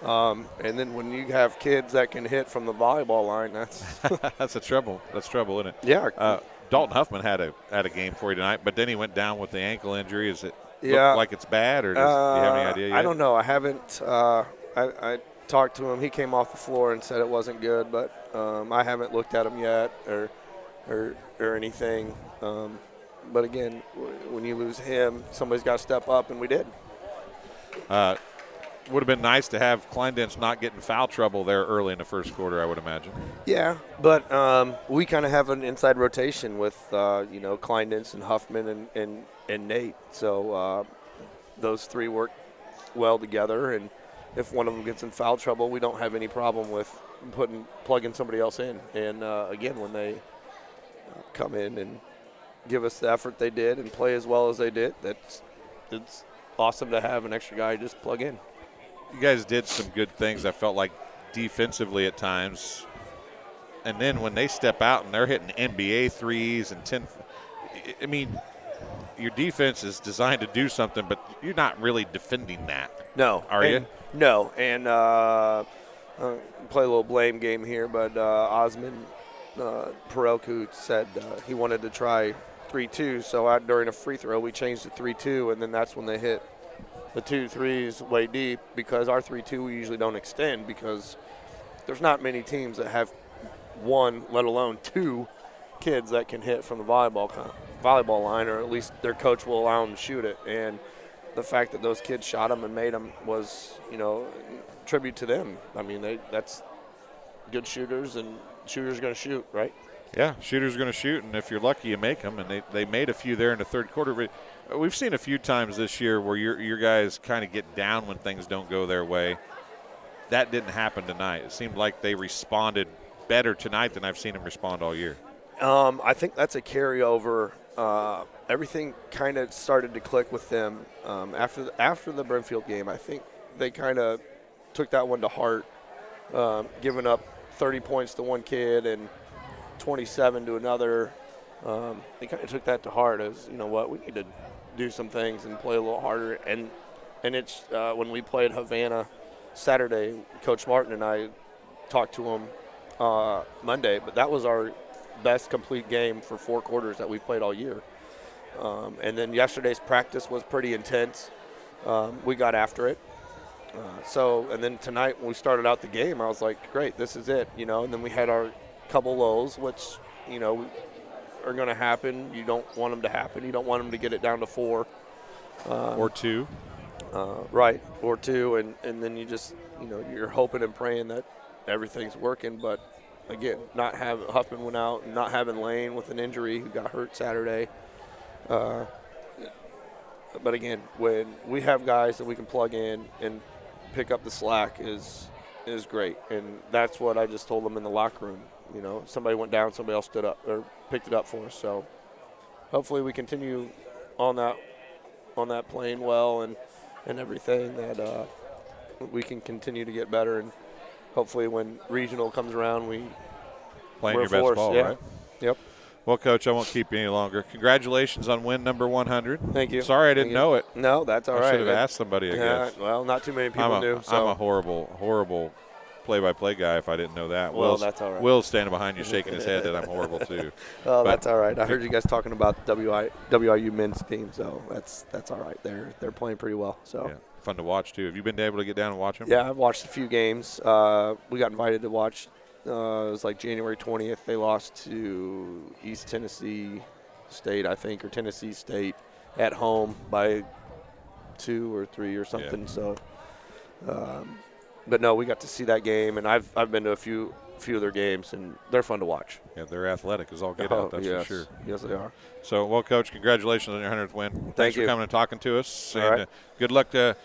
And then when you have kids that can hit from the volleyball line, that's that's a trouble. That's trouble, isn't it? Yeah. Dalton Huffman had a game for you tonight, but then he went down with the ankle injury. Is it look like it's bad, or do you have any idea yet? I don't know. I haven't. I talked to him. He came off the floor and said it wasn't good, but I haven't looked at him yet or anything. But again, when you lose him, somebody's got to step up, and we did. Would have been nice to have Kleindense not get in foul trouble there early in the first quarter, I would imagine. Yeah, but we kind of have an inside rotation with Kleindense and Huffman and Nate. So those 3 work well together, and if one of them gets in foul trouble, we don't have any problem with plugging somebody else in. And again, when they come in and give us the effort they did and play as well as they did, it's awesome to have an extra guy just plug in. You guys did some good things, I felt like, defensively at times. And then when they step out and they're hitting NBA threes and 10 – I mean, your defense is designed to do something, but you're not really defending that. No. Are you? No. And play a little blame game here, but Osman Perelku said he wanted to try 3-2. So during a free throw, we changed to 3-2, and then that's when they hit the 2 threes way deep, because our 3-2 we usually don't extend because there's not many teams that have 1, let alone 2 kids that can hit from the volleyball volleyball line, or at least their coach will allow them to shoot it. And the fact that those kids shot them and made them was, tribute to them. I mean, that's good shooters, and shooters are going to shoot, right? Yeah, shooters are going to shoot, and if you're lucky, you make them. And they made a few there in the third quarter. We've seen a few times this year where your guys kind of get down when things don't go their way. That didn't happen tonight. It seemed like they responded better tonight than I've seen them respond all year. I think that's a carryover. Everything kind of started to click with them after the Brimfield game. I think they kind of took that one to heart, giving up 30 points to one kid and 27 to another. They kind of took that to heart as, we need to do some things and play a little harder. And it's when we played Havana Saturday, Coach Martin and I talked to him Monday, but that was our best complete game for 4 quarters that we played all year. And then yesterday's practice was pretty intense. We got after it. And then tonight when we started out the game, I was like, great, this is it, and then we had our couple lows, which, are going to happen. You don't want them to happen. You don't want them to get it down to 4. Or 2. Right, or 2, and then you just, you're hoping and praying that everything's working. But, again, Huffman went out, and not having Lane with an injury who got hurt Saturday. But, again, when we have guys that we can plug in and pick up the slack is great. And that's what I just told them in the locker room. Somebody went down, somebody else stood up or picked it up for us. So hopefully we continue on that playing well and everything, that we can continue to get better. And hopefully when regional comes around, we're playing your best ball, right? Yep. Well, Coach, I won't keep you any longer. Congratulations on win number 100. Thank you. Sorry I didn't know it. No, that's all right. I should have asked somebody, I guess. Well, not too many people do. So. I'm a horrible play-by-play guy if I didn't know that. Well, that's all right. Will's standing behind you shaking his head that I'm horrible too. Well, that's all right. I heard you guys talking about WIU men's team, so that's all right. They're playing pretty well. So yeah, fun to watch too. Have you been able to get down and watch them? Yeah, I've watched a few games. We got invited to watch. It was like January 20th. They lost to East Tennessee State, I think, or Tennessee State at home by 2 or 3 or something. Yeah. So. But no, we got to see that game, and I've been to a few of their games, and they're fun to watch. Yeah, they're athletic as all get out, that's yes. for sure. Yes, they are. So, well, Coach, congratulations on your 100th win. Thanks for coming and talking to us. All and right. Good luck to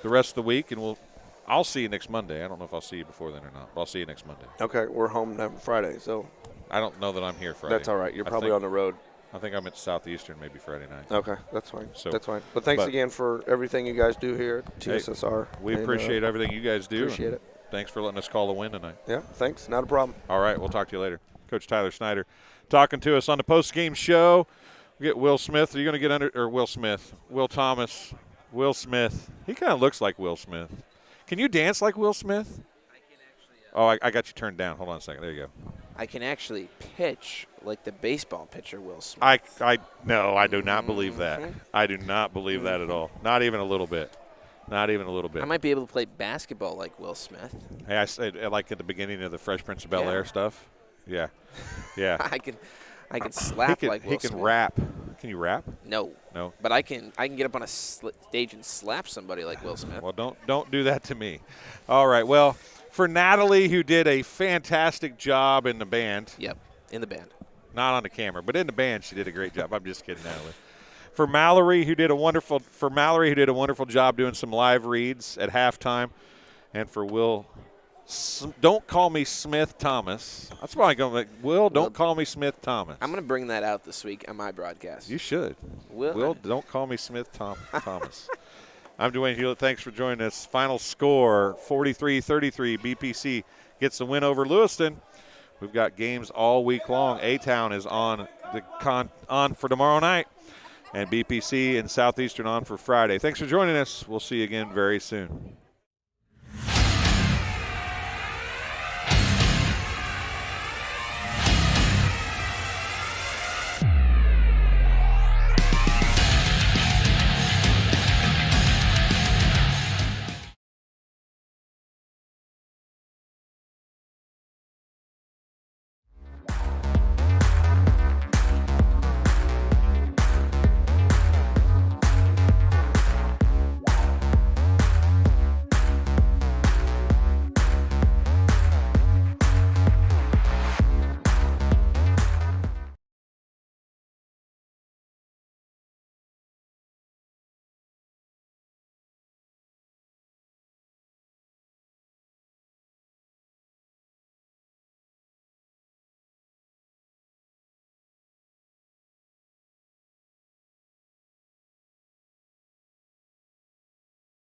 the rest of the week, and I'll see you next Monday. I don't know if I'll see you before then or not, but I'll see you next Monday. Okay, we're home Friday, so. I don't know that I'm here Friday. That's all right. You're probably on the road. I think I'm at Southeastern maybe Friday night. Okay, that's fine. That's fine. But thanks again for everything you guys do here at TSSR. We appreciate everything you guys do. Appreciate it. Thanks for letting us call a win tonight. Yeah, thanks. Not a problem. All right, we'll talk to you later. Coach Tyler Snyder talking to us on the post-game show. We get Will Smith. Are you going to get Will Smith? Will Thomas. Will Smith. He kind of looks like Will Smith. Can you dance like Will Smith? I can actually. I got you turned down. Hold on a second. There you go. I can actually pitch like the baseball pitcher Will Smith. No, I do not believe that. I do not believe that at all. Not even a little bit. Not even a little bit. I might be able to play basketball like Will Smith. Hey, I said like at the beginning of the Fresh Prince of Bel-Air stuff. Yeah. Yeah. I can slap like Will Smith. He can rap. Can you rap? No. No. But I can get up on a stage and slap somebody like Will Smith. Well, don't do that to me. All right. Well, for Natalie, who did a fantastic job in the band. Yep, in the band. Not on the camera, but in the band, she did a great job. I'm just kidding, Natalie. For Mallory, who did a wonderful job doing some live reads at halftime, and for Will, don't call me Smith Thomas. That's why I'm going to Will. Don't call me Smith Thomas. I'm going to bring that out this week on my broadcast. You should. Will, don't call me Smith Thomas. I'm Dwayne Hulett. Thanks for joining us. Final score: 43-33. BPC gets the win over Lewiston. We've got games all week long. A-Town is on for tomorrow night. And BPC and Southeastern on for Friday. Thanks for joining us. We'll see you again very soon.